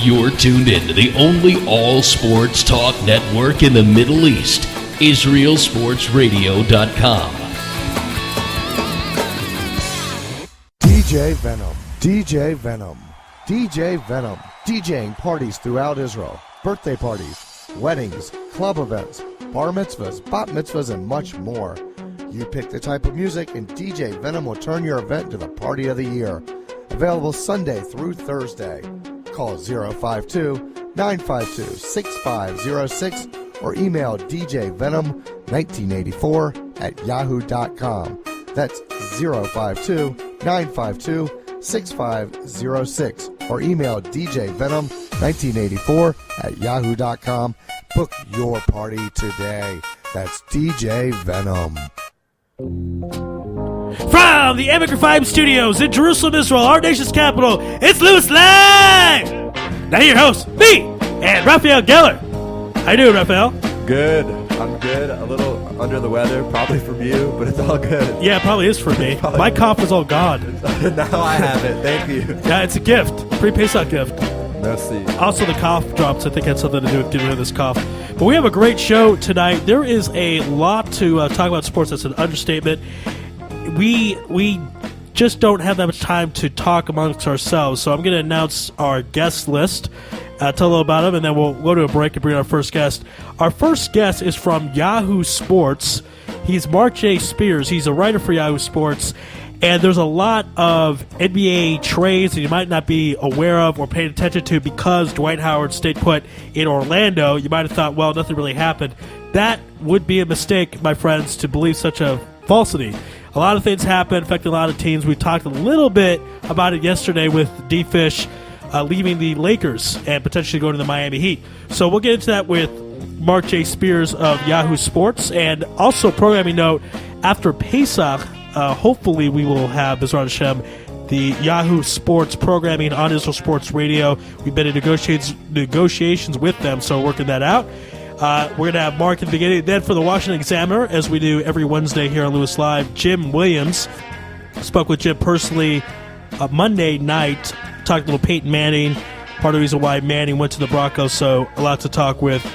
You're tuned in to the only all-sports talk network in the Middle East, IsraelSportsRadio.com. DJ Venom, DJ Venom, DJ Venom, DJing parties throughout Israel, birthday parties, weddings, club events, bar mitzvahs, bat mitzvahs, and much more. You pick the type of music and DJ Venom will turn your event into the party of the year. Available Sunday through Thursday. Call 052-952-6506 or email djvenom1984@yahoo.com. That's 052-952-6506 or email djvenom1984@yahoo.com. Book your party today. That's DJ Venom. From the Emigrant 5 Studios in Jerusalem, Israel, our nation's capital, it's Louis Live! Now your host, me, and Raphael Geller. How you doing, Raphael? Good. I'm good. A little under the weather, probably from you, but it's all good. Yeah, it probably is for me. My cough is all gone. Now I have it. Thank you. Yeah, it's a gift. Pre-Pesach gift. Merci. Also, the cough drops, I think, had something to do with getting rid of this cough. But we have a great show tonight. There is a lot to talk about sports. That's an understatement. We just don't have that much time to talk amongst ourselves, so I'm going to announce our guest list, tell a little about them, and then we'll go to a break and bring our first guest. Our first guest is from Yahoo Sports. He's Mark J. Spears. He's a writer for Yahoo Sports, and there's a lot of NBA trades that you might not be aware of or paying attention to because Dwight Howard stayed put in Orlando. You might have thought, well, nothing really happened. That would be a mistake, my friends, to believe such a falsity. A lot of things happen, affecting a lot of teams. We talked a little bit about it yesterday with D-Fish leaving the Lakers and potentially going to the Miami Heat. So we'll get into that with Mark J. Spears of Yahoo Sports. And also, programming note, after Pesach, hopefully we will have, Bezrat Hashem, the Yahoo Sports programming on Israel Sports Radio. We've been in negotiations with them, so working that out. We're going to have Mark in the beginning. Then for the Washington Examiner, as we do every Wednesday here on Louis Live, Jim Williams. Spoke with Jim personally Monday night, talked a little Peyton Manning, part of the reason why Manning went to the Broncos, so a lot to talk with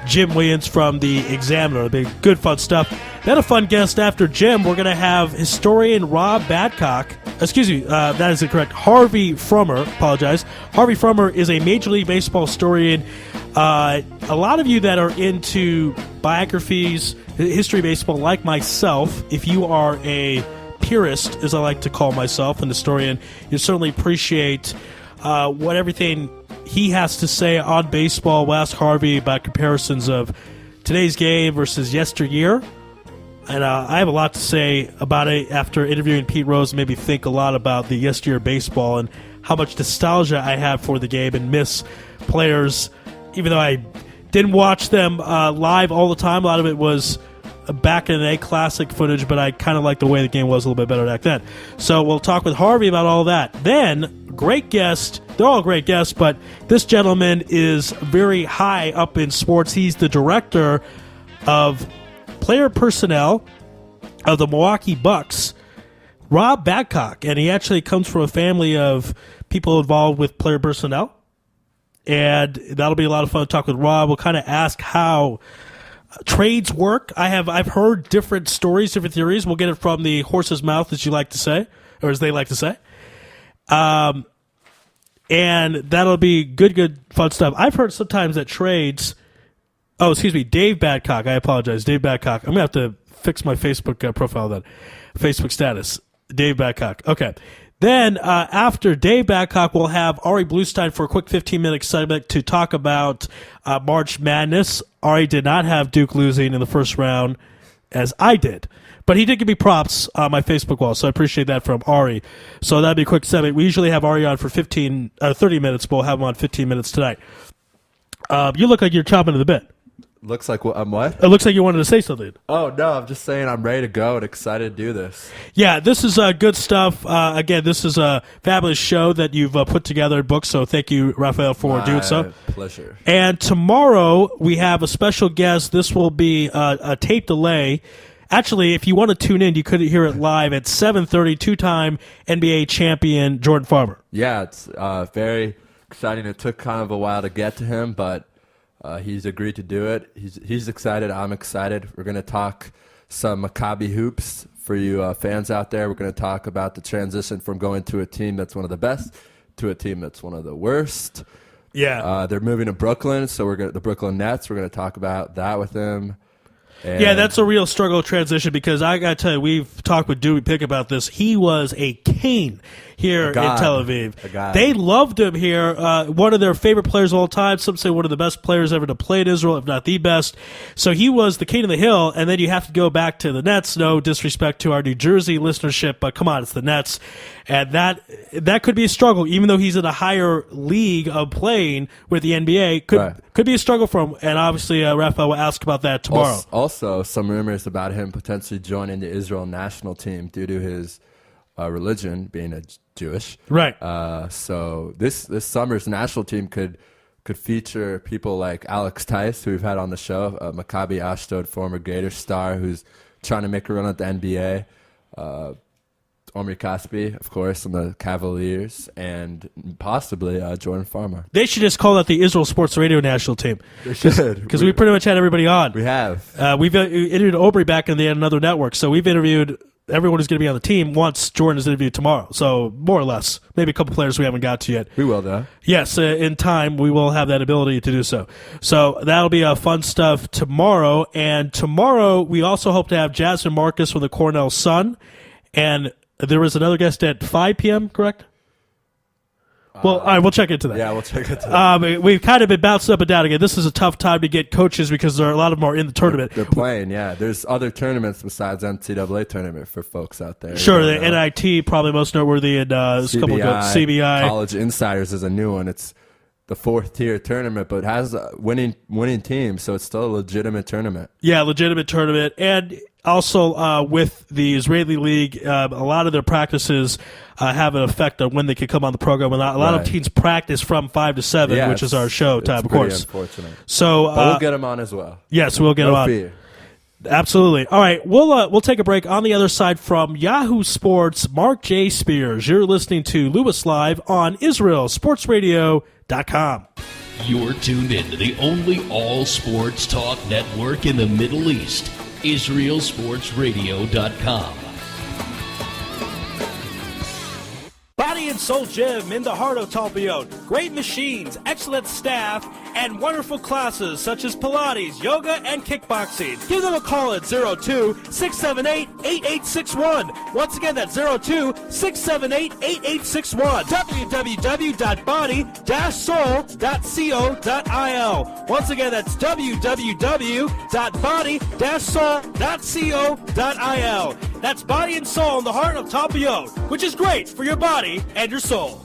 Jim Williams from the Examiner. Big, good, fun stuff. Then a fun guest after Jim. We're going to have historian Rob Badcock. Excuse me, that is incorrect. Harvey Frommer, apologize. Harvey Frommer is a Major League Baseball historian. A lot of you that are into biographies, history of baseball, like myself, if you are a purist, as I like to call myself, an historian, you certainly appreciate what everything he has to say on baseball. We'll ask Harvey about comparisons of today's game versus yesteryear. And I have a lot to say about it after interviewing Pete Rose. Made me think a lot about the yesteryear baseball and how much nostalgia I have for the game and miss players. Even though I didn't watch them live all the time, a lot of it was back in the day classic footage, but I kind of like the way the game was a little bit better back then. So we'll talk with Harvey about all that. Then, great guest. They're all great guests, but this gentleman is very high up in sports. He's the director of player personnel of the Milwaukee Bucks, Rob Badcock, and he actually comes from a family of people involved with player personnel. And that'll be a lot of fun to talk with Rob. We'll kind of ask how trades work. I've heard different stories, different theories. We'll get it from the horse's mouth, as you like to say, or as they like to say. And that'll be good, fun stuff. I've heard sometimes that trades. Oh, excuse me, Dave Badcock. I apologize, Dave Badcock. I'm gonna have to fix my Facebook profile then, Facebook status. Dave Badcock. Okay. Then, after Dave Badcock, we'll have Ari Bluestein for a quick 15-minute segment to talk about March Madness. Ari did not have Duke losing in the first round, as I did. But he did give me props on my Facebook wall, so I appreciate that from Ari. So that'd be a quick segment. We usually have Ari on for 30 minutes, but we'll have him on 15 minutes tonight. You look like you're chomping at the bit. Looks like I'm what? It looks like you wanted to say something. Oh, no, I'm just saying I'm ready to go and excited to do this. Yeah, this is good stuff. Again, this is a fabulous show that you've put together in books, so thank you, Raphael, for doing so. My pleasure. And tomorrow we have a special guest. This will be a tape delay. Actually, if you want to tune in, you could hear it live at 7:30, two-time NBA champion Jordan Farmer. Yeah, it's very exciting. It took kind of a while to get to him, but he's agreed to do it. He's excited. I'm excited. We're going to talk some Maccabi hoops for you fans out there. We're going to talk about the transition from going to a team that's one of the best to a team that's one of the worst. Yeah. They're moving to Brooklyn, so the Brooklyn Nets. We're going to talk about that with him. Yeah, that's a real struggle transition because I got to tell you, we've talked with Dewey Pick about this. He was a Kane here in Tel Aviv. They loved him here. One of their favorite players of all time. Some say one of the best players ever to play in Israel, if not the best. So he was the king of the hill, and then you have to go back to the Nets. No disrespect to our New Jersey listenership, but come on, it's the Nets. And that could be a struggle, even though he's in a higher league of playing with the NBA. Could be a struggle for him. And obviously, Raphael will ask about that tomorrow. Also, some rumors about him potentially joining the Israel national team due to his religion, being a Jewish. Right. So this summer's national team could feature people like Alex Tice, who we've had on the show, Maccabi Ashdod former Gator star, who's trying to make a run at the NBA. Omri Caspi, of course, on the Cavaliers, and possibly Jordan Farmer. They should just call that the Israel Sports Radio national team. They should. Because we pretty much had everybody on. We have. We've interviewed Aubrey back in another network, so we've interviewed everyone who's going to be on the team once Jordan is interviewed tomorrow. So more or less. Maybe a couple players we haven't got to yet. We will, though. Yes, in time we will have that ability to do so. So that'll be fun stuff tomorrow. And tomorrow we also hope to have Jasmine Marcus from the Cornell Sun. And there was another guest at 5 p.m., correct? Well, all right, we'll check into that. Yeah, we'll check into that. We've kind of been bounced up and down again. This is a tough time to get coaches because a lot of them are in the tournament. They're playing, yeah. There's other tournaments besides NCAA tournament for folks out there. Sure, the NIT probably most noteworthy, and CBI. College Insiders is a new one. It's the fourth-tier tournament, but has winning teams, so it's still a legitimate tournament. Yeah, legitimate tournament. And also with the Israeli League, a lot of their practices have an effect on when they can come on the program. A lot of teams practice from 5 to 7, which is our show time, of course. Unfortunate. So but we'll get them on as well. Yes, we'll get them on. Fear. Absolutely. All right, we'll take a break. On the other side from Yahoo Sports, Mark J. Spears. You're listening to Louis Live on IsraelSportsRadio.com. You're tuned in to the only all-sports talk network in the Middle East, IsraelSportsRadio.com. Body and Soul Gym in the heart of Talpiot. Great machines, excellent staff, and wonderful classes such as Pilates, yoga, and kickboxing. Give them a call at 02-678-8861. Once again, that's 02-678-8861. www.body-soul.co.il. Once again, that's www.body-soul.co.il. That's Body and Soul in the heart of Talpiot, which is great for your body and your soul.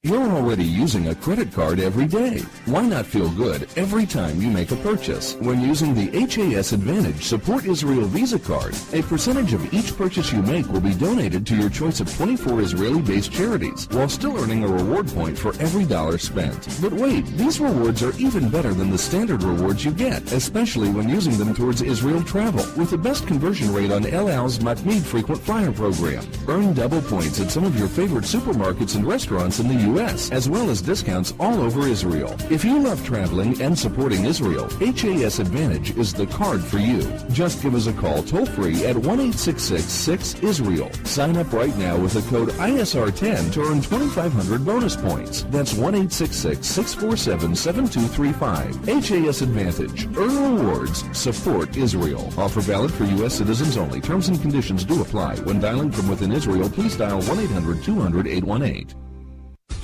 You're already using a credit card every day. Why not feel good every time you make a purchase? When using the HAS Advantage Support Israel Visa card, a percentage of each purchase you make will be donated to your choice of 24 Israeli-based charities, while still earning a reward point for every dollar spent. But wait, these rewards are even better than the standard rewards you get, especially when using them towards Israel travel, with the best conversion rate on El Al's Matmeed Frequent Flyer program. Earn double points at some of your favorite supermarkets and restaurants in the U.S., as well as discounts all over Israel. If you love traveling and supporting Israel, HAS Advantage is the card for you. Just give us a call toll-free at 1-866-6-ISRAEL. Sign up right now with the code ISR10 to earn 2,500 bonus points. That's 1-866-647-7235. HAS Advantage. Earn rewards. Support Israel. Offer valid for U.S. citizens only. Terms and conditions do apply. When dialing from within Israel, please dial 1-800-200-818.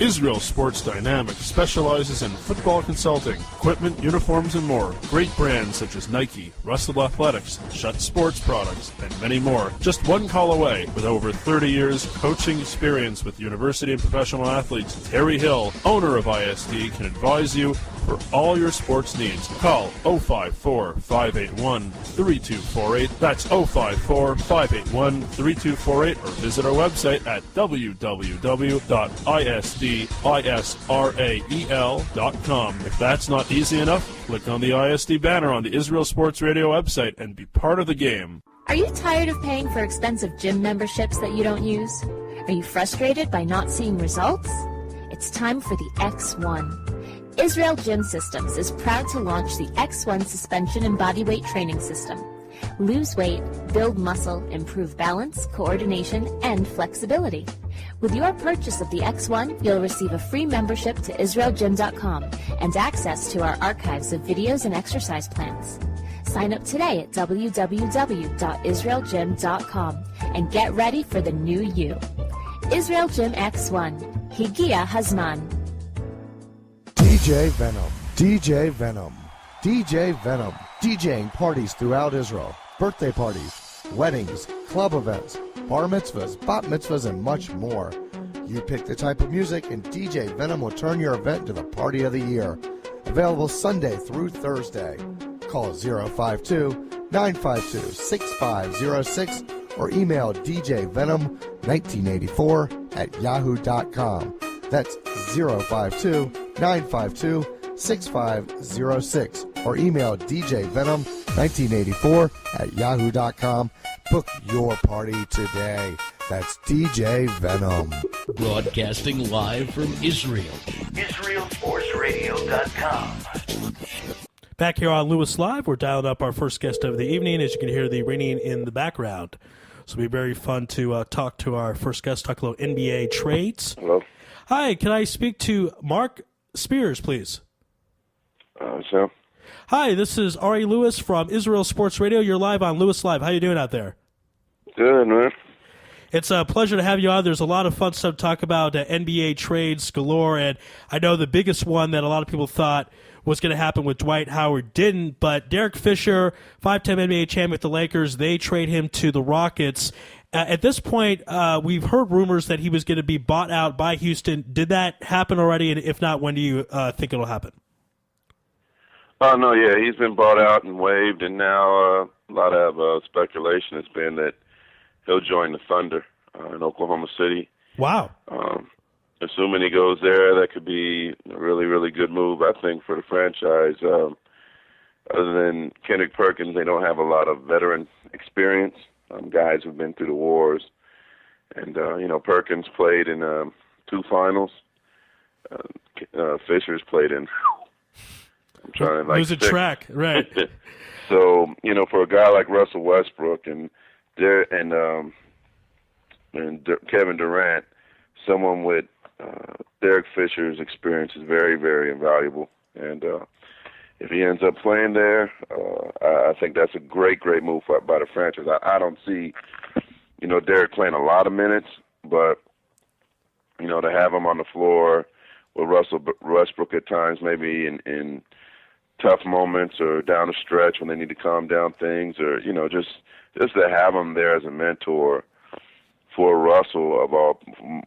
Israel Sports Dynamics specializes in football consulting, equipment, uniforms, and more. Great brands such as Nike, Russell Athletics, Shutt Sports Products, and many more. Just one call away. With over 30 years coaching experience with university and professional athletes, Terry Hill, owner of ISD, can advise you for all your sports needs. Call 054-581-3248. That's 054-581-3248, or visit our website at www.isdisrael.com. If that's not easy enough, click on the ISD banner on the Israel Sports Radio website and be part of the game. Are you tired of paying for expensive gym memberships that you don't use? Are you frustrated by not seeing results? It's It's time for the X1. Israel Gym Systems is proud to launch the X1 suspension and bodyweight training system. Lose weight, build muscle, improve balance, coordination, and flexibility. With your purchase of the X1, you'll receive a free membership to IsraelGym.com and access to our archives of videos and exercise plans. Sign up today at www.israelgym.com and get ready for the new you. Israel Gym X1. Higia Hazman. DJ Venom, DJ Venom, DJ Venom, DJing parties throughout Israel, birthday parties, weddings, club events, bar mitzvahs, bat mitzvahs, and much more. You pick the type of music, and DJ Venom will turn your event into the party of the year. Available Sunday through Thursday. Call 052-952-6506 or email djvenom1984@yahoo.com. That's 052-952-6506 or email djvenom1984@yahoo.com. Book your party today. That's DJ Venom. Broadcasting live from Israel. IsraelSportsRadio.com. Back here on Louis Live, we're dialing up our first guest of the evening. As you can hear the ringing in the background. So it'll be very fun to talk to our first guest, talk a little NBA trades. Hello. Hi, can I speak to Mark Spears, please? So? Hi, this is Ari Louis from Israel Sports Radio. You're live on Louis Live. How you doing out there? Good, man. It's a pleasure to have you on. There's a lot of fun stuff to talk about, NBA trades galore, and I know the biggest one that a lot of people thought was going to happen with Dwight Howard didn't, but Derek Fisher, 5-time NBA champion with the Lakers, they trade him to the Rockets. At this point, we've heard rumors that he was going to be bought out by Houston. Did that happen already, and if not, when do you think it'll happen? Oh, no, yeah, he's been bought out and waived, and now a lot of speculation has been that he'll join the Thunder in Oklahoma City. Wow. Assuming he goes there, that could be a really, really good move, I think, for the franchise. Other than Kendrick Perkins, they don't have a lot of veteran experience, guys who've been through the wars. And, Perkins played in 2 finals. Fisher's played in, I'm trying to losing track, right. So, for a guy like Russell Westbrook and Kevin Durant, someone with Derek Fisher's experience is very, very invaluable. And if he ends up playing there, I think that's a great, great move by the franchise. I don't see, Derek playing a lot of minutes, but, to have him on the floor with Russell Westbrook at times, maybe in tough moments or down the stretch when they need to calm down things, or, just to have him there as a mentor for Russell,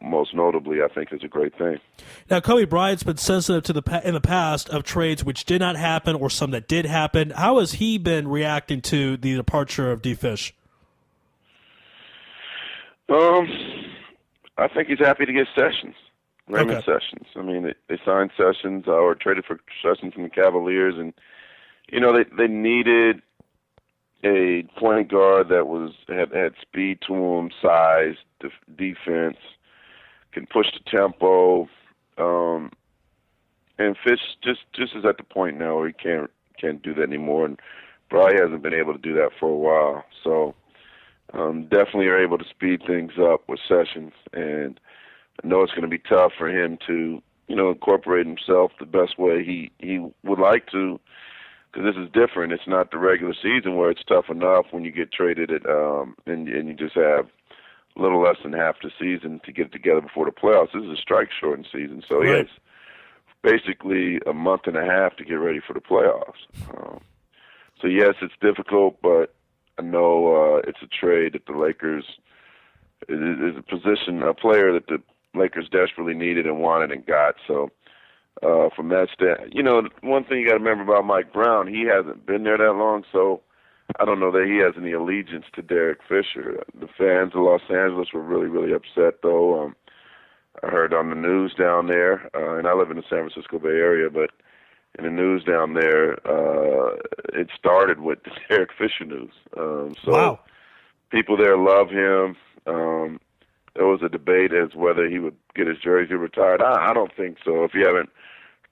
most notably, I think is a great thing. Now, Kobe Bryant's been sensitive to in the past of trades which did not happen or some that did happen. How has he been reacting to the departure of D. Fish? I think he's happy to get Sessions, Raymond Sessions. I mean, they signed Sessions or traded for Sessions from the Cavaliers, and they needed a point guard that had speed to him, size, defense, can push the tempo, and Fish just is at the point now where he can't do that anymore, and probably hasn't been able to do that for a while. So definitely are able to speed things up with Sessions, and I know it's going to be tough for him to incorporate himself the best way he would like to. Because this is different. It's not the regular season where it's tough enough when you get traded and you just have a little less than half the season to get it together before the playoffs. This is a strike-shortened season, so he has basically a month and a half to get ready for the playoffs. So yes, it's difficult, but I know it's a trade that the Lakers is a player that the Lakers desperately needed and wanted and got. So. From that one thing you got to remember about Mike Brown, he hasn't been there that long, so I don't know that he has any allegiance to Derek Fisher. The fans of Los Angeles were really, really upset, though. I heard on the news down there, and I live in the San Francisco Bay Area, but in the news down there, it started with the Derek Fisher news. So wow. People there love him. there was a debate as whether he would get his jersey retired. I don't think so. If you haven't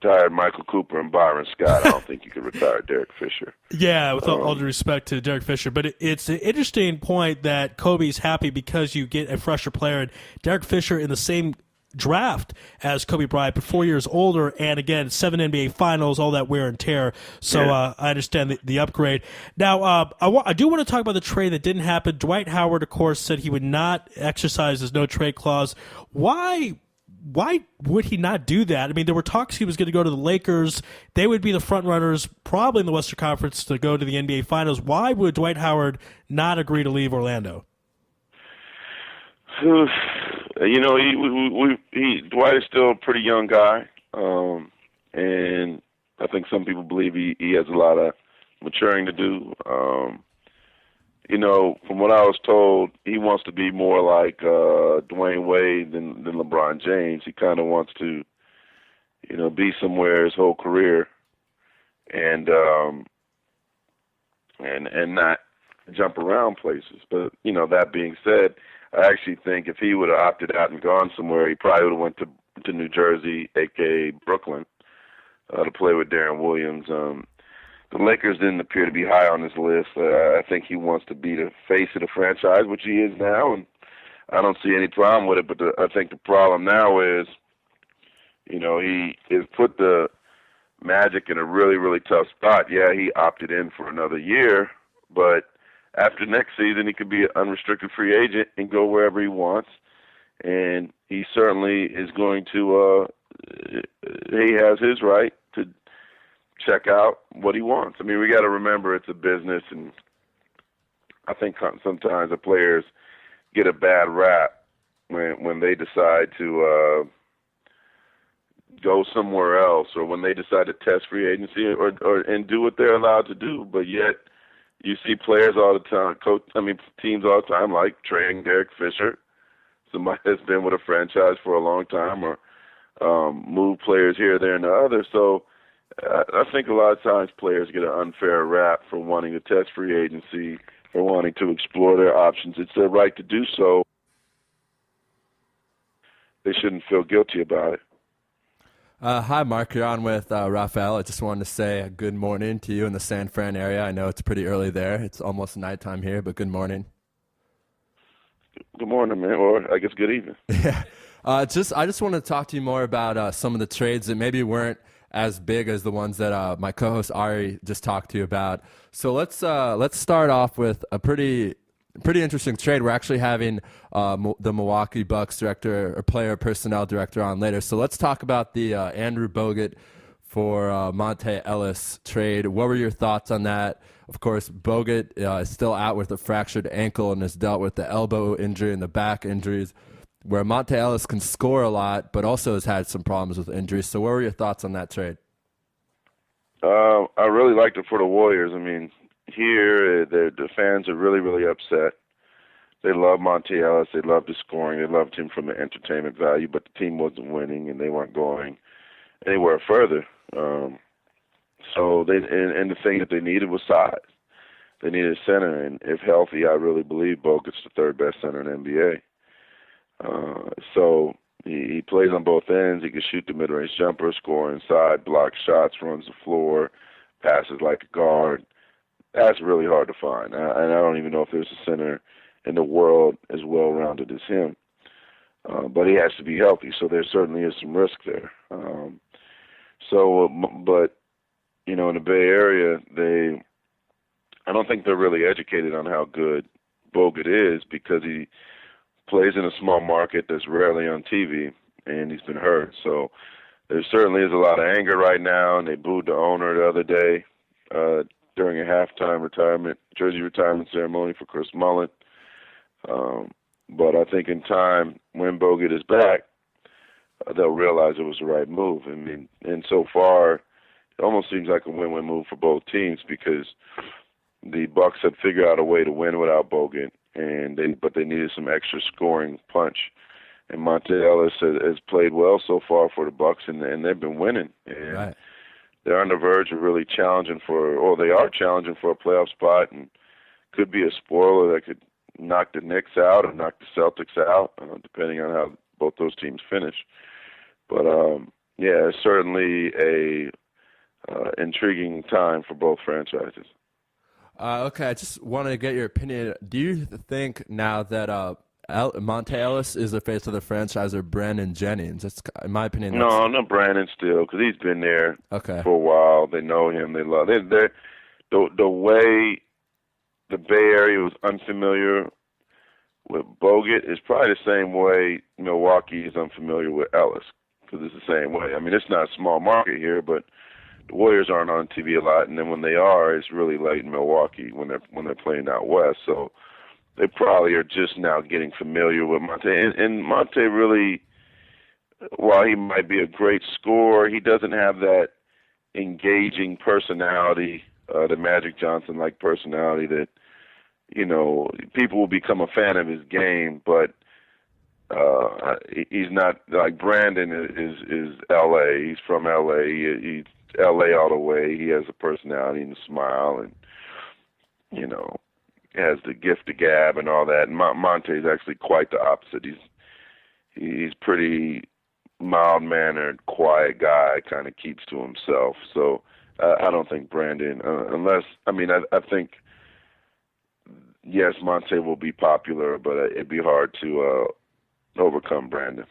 retired Michael Cooper and Byron Scott, I don't think you could retire Derek Fisher. Yeah, with all due respect to Derek Fisher. But it's an interesting point that Kobe's happy because you get a fresher player. And Derek Fisher in the same draft as Kobe Bryant, but 4 years older, and again, 7 NBA Finals, all that wear and tear. So I understand the upgrade. Now, I do want to talk about the trade that didn't happen. Dwight Howard, of course, said he would not exercise his no-trade clause. Why would he not do that? I mean, there were talks he was going to go to the Lakers. They would be the front runners, probably in the Western Conference, to go to the NBA Finals. Why would Dwight Howard not agree to leave Orlando? You know, Dwight is still a pretty young guy, and I think some people believe he has a lot of maturing to do. You know, from what I was told, he wants to be more like Dwayne Wade than LeBron James. He kind of wants to, you know, be somewhere his whole career, and not jump around places. But you know, that being said, I actually think if he would have opted out and gone somewhere, he probably would have went to New Jersey, aka Brooklyn, to play with Darren Williams. The Lakers didn't appear to be high on his list. I think he wants to be the face of the franchise, which he is now, and I don't see any problem with it. But I think the problem now is, you know, he has put the Magic in a really, really tough spot. Yeah, he opted in for another year, but after next season, he could be an unrestricted free agent and go wherever he wants. And he certainly is going to, he has his right to check out what he wants. I mean, we got to remember it's a business, and I think sometimes the players get a bad rap when they decide to go somewhere else, or when they decide to test free agency or and do what they're allowed to do. But yet, you see players all the time, teams all the time, like trading Derek Fisher, somebody that's been with a franchise for a long time, or move players here, there, and the other. So I think a lot of times players get an unfair rap for wanting to test free agency, for wanting to explore their options. It's their right to do so. They shouldn't feel guilty about it. Hi, Mark. You're on with Rafael. I just wanted to say a good morning to you in the San Fran area. I know it's pretty early there. It's almost nighttime here, but good morning. Good morning, man, or I guess good evening. Yeah. I just want to talk to you more about some of the trades that maybe weren't as big as the ones that my co-host Ari just talked to you about. So let's start off with a pretty interesting trade. We're actually having the Milwaukee Bucks player personnel director on later. So let's talk about the Andrew Bogut for Monte Ellis trade. What were your thoughts on that? Of course, Bogut is still out with a fractured ankle and has dealt with the elbow injury and the back injuries, where Monte Ellis can score a lot, but also has had some problems with injuries. So what were your thoughts on that trade? I really liked it for the Warriors. I mean, here, the fans are really, really upset. They love Monte Ellis. They loved his scoring. They loved him from the entertainment value, but the team wasn't winning, and they weren't going anywhere further. So the thing that they needed was size. They needed a center, and if healthy, I really believe Bogut's the third best center in the NBA. So he plays on both ends. He can shoot the mid-range jumper, score inside, block shots, runs the floor, passes like a guard. That's really hard to find. And I don't even know if there's a center in the world as well-rounded as him. But he has to be healthy, so there certainly is some risk there. But, you know, in the Bay Area, I don't think they're really educated on how good Bogut is, because he plays in a small market that's rarely on TV, and he's been hurt. So there certainly is a lot of anger right now, and they booed the owner the other day during a halftime jersey retirement ceremony for Chris Mullin. But I think in time, when Bogut is back, they'll realize it was the right move. I mean, and so far, it almost seems like a win-win move for both teams, because the Bucks had figured out a way to win without Bogut, but they needed some extra scoring punch. And Monte Ellis has played well so far for the Bucks, and they've been winning. And right. They're on the verge of really challenging they are challenging for a playoff spot, and could be a spoiler that could knock the Knicks out or knock the Celtics out, depending on how both those teams finish. But yeah, it's certainly a intriguing time for both franchises. Okay, I just wanted to get your opinion. Do you think now that Monte Ellis is the face of the franchise or Brandon Jennings? That's, in my opinion. No, Brandon still, because he's been there for a while. They know him. They love him. The way the Bay Area was unfamiliar with Bogut is probably the same way Milwaukee is unfamiliar with Ellis, because it's the same way. I mean, it's not a small market here, but the Warriors aren't on TV a lot, and then when they are, it's really late in Milwaukee when they're playing out west. So they probably are just now getting familiar with Monte. And Monte really, while he might be a great scorer, he doesn't have that engaging personality, the Magic Johnson-like personality that, people will become a fan of his game, but he's not like Brandon is L.A. He's from L.A. He's L.A. all the way. He has a personality and a smile, and has the gift of gab and all that. And Monte is actually quite the opposite. He's pretty mild-mannered, quiet guy. Kind of keeps to himself. So I don't think Brandon, I think. Yes, Monte will be popular, but it'd be hard to overcome Brandon.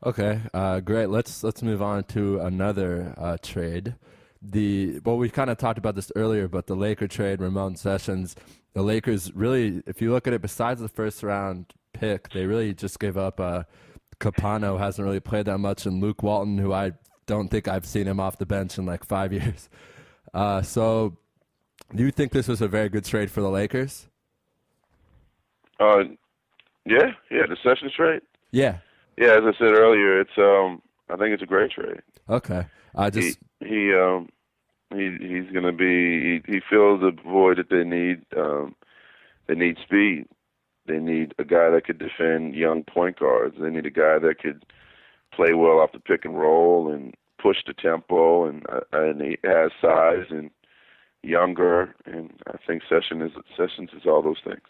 Okay, great. Let's move on to another trade. We kind of talked about this earlier, but the Laker trade, Ramon Sessions. The Lakers really, if you look at it, besides the first round pick, they really just gave up. Capano hasn't really played that much, and Luke Walton, who I don't think I've seen him off the bench in like 5 years. So, do you think this was a very good trade for the Lakers? The Sessions trade. Yeah. Yeah, as I said earlier, it's I think it's a great trade. Okay. He's going to be. He fills the void that they need. They need speed. They need a guy that could defend young point guards. They need a guy that could play well off the pick and roll and push the tempo. And he has size and younger. And I think Sessions is all those things.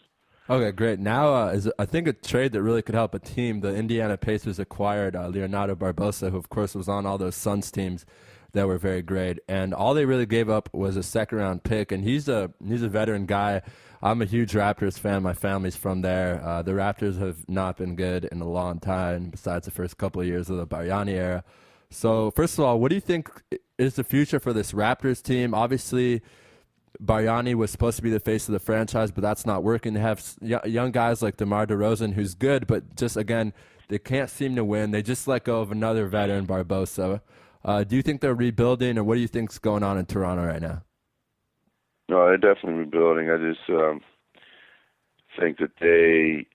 Okay, great. Now, I think a trade that really could help a team. The Indiana Pacers acquired Leonardo Barbosa, who of course was on all those Suns teams that were very great, and all they really gave up was a second-round pick. And he's a veteran guy. I'm a huge Raptors fan. My family's from there. The Raptors have not been good in a long time, besides the first couple of years of the Bargnani era. So, first of all, what do you think is the future for this Raptors team? Obviously, Bargnani was supposed to be the face of the franchise, but that's not working. They have young guys like DeMar DeRozan, who's good, but just, again, they can't seem to win. They just let go of another veteran, Barbosa. Do you think they're rebuilding, or what do you think's going on in Toronto right now? No, they're definitely rebuilding. I just think that they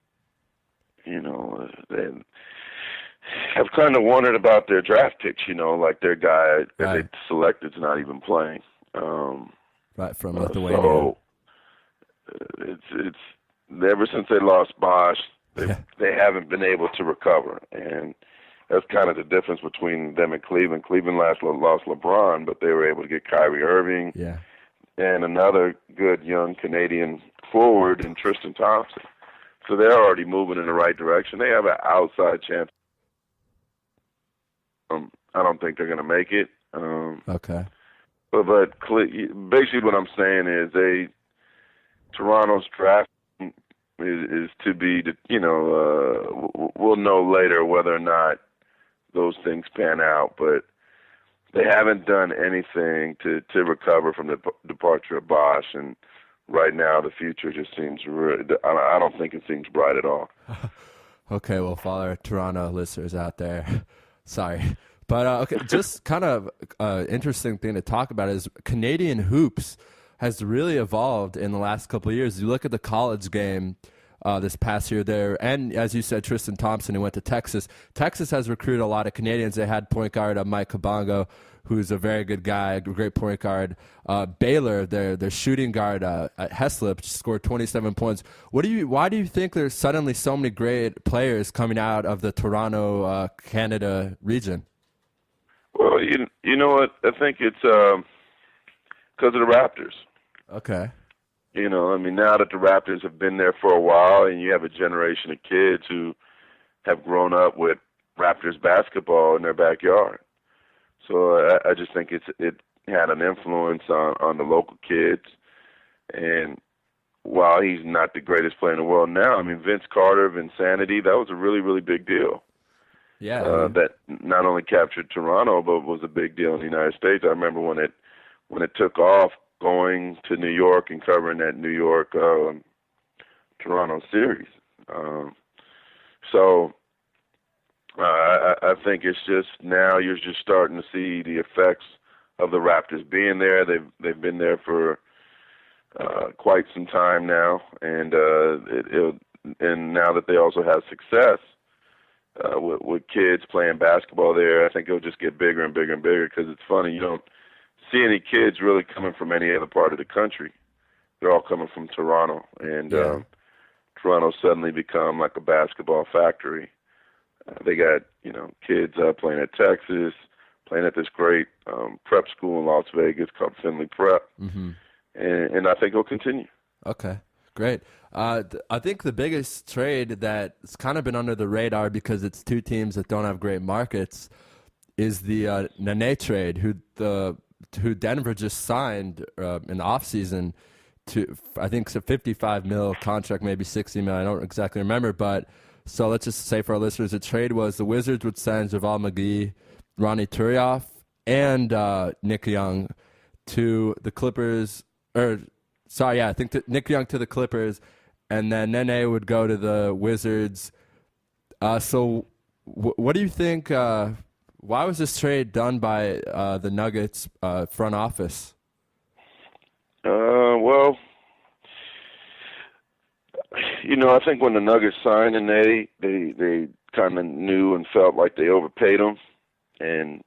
have kind of wondered about their draft picks, like their guy that they selected is not even playing. Right, from Lithuania. So it's ever since they lost Bosch, they haven't been able to recover, and that's kind of the difference between them and Cleveland. Cleveland lost LeBron, but they were able to get Kyrie Irving and another good young Canadian forward in Tristan Thompson. So they're already moving in the right direction. They have an outside chance. I don't think they're going to make it. Okay. But basically what I'm saying is Toronto's draft is to be, we'll know later whether or not those things pan out, but they haven't done anything to recover from the departure of Bosch, and right now the future just seems I don't think it seems bright at all. Okay, well, for our Toronto listeners out there, sorry. But, okay, just kind of interesting thing to talk about is Canadian hoops has really evolved in the last couple of years. You look at the college game this past year there, and as you said, Tristan Thompson, who went to Texas. Texas has recruited a lot of Canadians. They had point guard Mike Kabongo, who's a very good guy, a great point guard. Baylor, their shooting guard Heslip, scored 27 points. Why do you think there's suddenly so many great players coming out of the Toronto, Canada region? Well, you know what? I think it's because of the Raptors. Okay. You know, I mean, now that the Raptors have been there for a while, and you have a generation of kids who have grown up with Raptors basketball in their backyard. So I just think it had an influence on the local kids. And while he's not the greatest player in the world now, I mean, Vince Carter of Insanity, that was a really, really big deal. Yeah. That not only captured Toronto, but was a big deal in the United States. I remember when it took off, going to New York and covering that New York Toronto series. So I think it's just now you're just starting to see the effects of the Raptors being there. They've been there for quite some time now, and and now that they also have success with kids playing basketball there, I think it'll just get bigger and bigger and bigger, because it's funny, you don't see any kids really coming from any other part of the country. They're all coming from Toronto, and Toronto suddenly become like a basketball factory. They got, kids playing at Texas, playing at this great prep school in Las Vegas called Finley Prep, and I think it'll continue. Okay, great. I think the biggest trade that's kind of been under the radar because it's two teams that don't have great markets is the Nene trade, who Denver just signed in the offseason to, I think it's a $55 million contract, maybe $60 million. I don't exactly remember, but so let's just say for our listeners, the trade was the Wizards would send JaVale McGee, Ronnie Turioff, and Nick Young to the Clippers. I think Nick Young to the Clippers, and then Nene would go to the Wizards. So what do you think? Why was this trade done by the Nuggets front office? Well, I think when the Nuggets signed and they kind of knew and felt like they overpaid him, and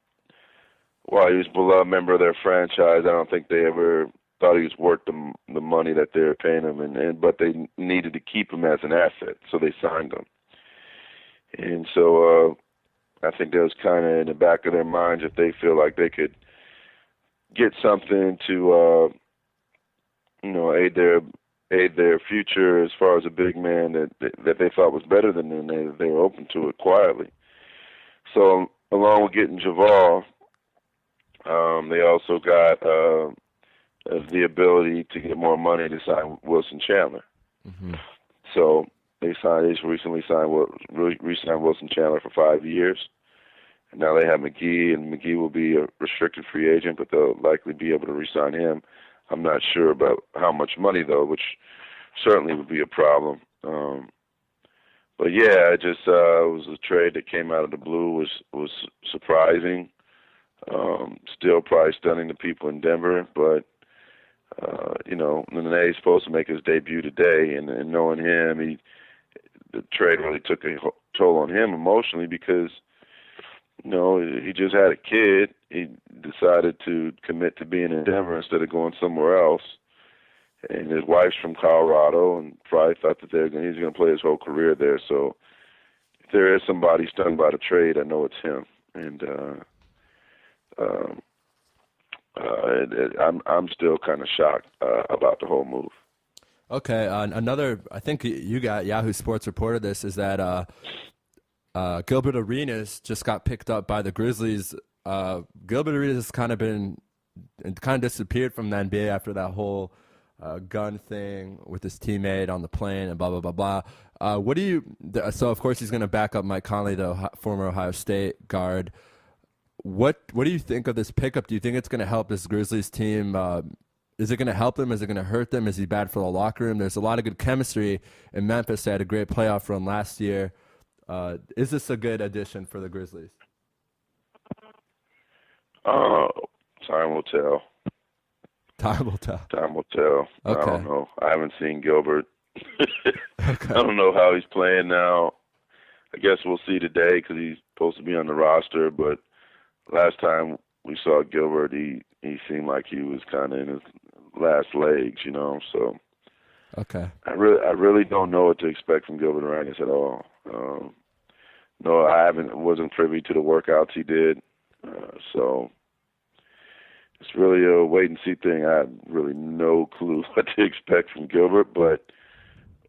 while he was a beloved member of their franchise, I don't think they ever thought he was worth the money that they were paying him, but they needed to keep him as an asset, so they signed him. And so I think that was kind of in the back of their minds, if they feel like they could get something to aid their future as far as a big man that they thought was better than them, they were open to it quietly. So along with getting JaVale, they also got the ability to get more money to sign Wilson Chandler. So they recently signed Wilson Chandler for 5 years. And now they have McGee, and McGee will be a restricted free agent, but they'll likely be able to re-sign him. I'm not sure about how much money, though, which certainly would be a problem. But yeah, it just was a trade that came out of the blue, was surprising. Still probably stunning to people in Denver, but Nene is supposed to make his debut today, and knowing him, the trade really took a toll on him emotionally because, he just had a kid. He decided to commit to being in Denver instead of going somewhere else. And his wife's from Colorado, and probably thought that he's going to play his whole career there. So if there is somebody stunned by the trade, I know it's him. And I'm still kind of shocked about the whole move. Okay, another, I think you got Yahoo Sports reported this, is that Gilbert Arenas just got picked up by the Grizzlies. Gilbert Arenas has kind of disappeared from the NBA after that whole gun thing with his teammate on the plane and blah, blah, blah, blah. So of course he's going to back up Mike Conley, the former Ohio State guard. What do you think of this pickup? Do you think it's going to help this Grizzlies team? Is it going to help them? Is it going to hurt them? Is he bad for the locker room? There's a lot of good chemistry in Memphis. They had a great playoff run last year. Is this a good addition for the Grizzlies? Time will tell. Time will tell. Time will tell. Okay. I don't know. I haven't seen Gilbert. Okay. I don't know how he's playing now. I guess we'll see today because he's supposed to be on the roster. But last time we saw Gilbert, he seemed like he was kind of in his last legs, So okay. I really don't know what to expect from Gilbert Arenas at all. No, I wasn't privy to the workouts he did. So it's really a wait-and-see thing. I have really no clue what to expect from Gilbert, but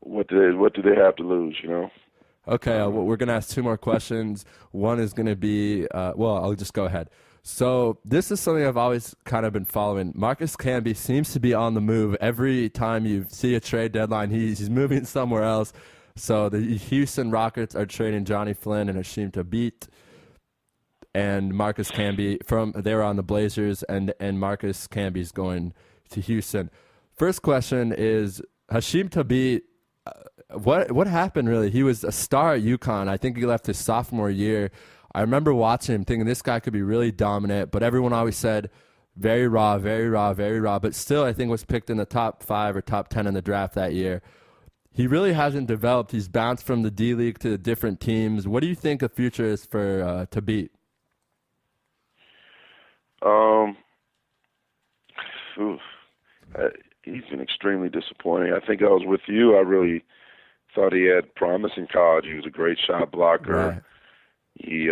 what do they have to lose, you know? Okay, well, we're going to ask two more questions. One is going to be, I'll just go ahead. So this is something I've always kind of been following. Marcus Camby seems to be on the move. Every time you see a trade deadline, he's moving somewhere else. So the Houston Rockets are trading Johnny Flynn and Hasheem Thabeet, and Marcus Camby they were on the Blazers, and Marcus Camby's going to Houston. First question is Hasheem Thabeet. What happened really? He was a star at UConn. I think he left his sophomore year. I remember watching him thinking this guy could be really dominant, but everyone always said very raw, very raw, very raw. But still, I think was picked in the top 5 or top 10 in the draft that year. He really hasn't developed. He's bounced from the D League to the different teams. What do you think the future is for Thabeet? He's been extremely disappointing. I think I was with you. I really thought he had promise in college. He was a great shot blocker. Right. He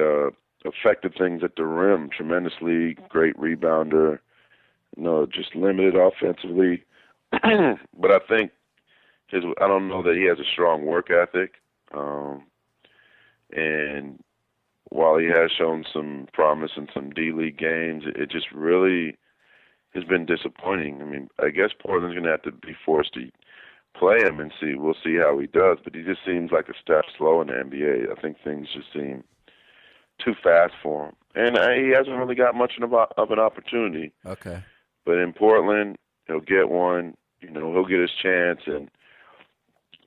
affected things at the rim tremendously, great rebounder, just limited offensively. But I think I don't know that he has a strong work ethic. And while he has shown some promise in some D-League games, it just really has been disappointing. I mean, I guess Portland's going to have to be forced to play him and see. We'll see how he does. But he just seems like a step slow in the NBA. I think things just seem too fast for him. And he hasn't really got much of an opportunity. Okay. But in Portland, he'll get one. He'll get his chance. And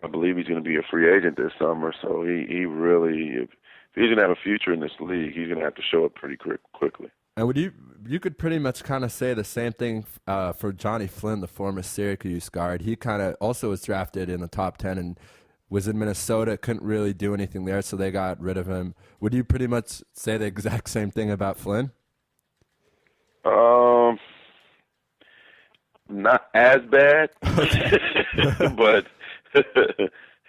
I believe he's going to be a free agent this summer. So he really, if he's going to have a future in this league, he's going to have to show it pretty quickly. And you could pretty much kind of say the same thing for Johnny Flynn, the former Syracuse guard. He kind of also was drafted in the top 10 and was in Minnesota, couldn't really do anything there, so they got rid of him. Would you pretty much say the exact same thing about Flynn? Not as bad, but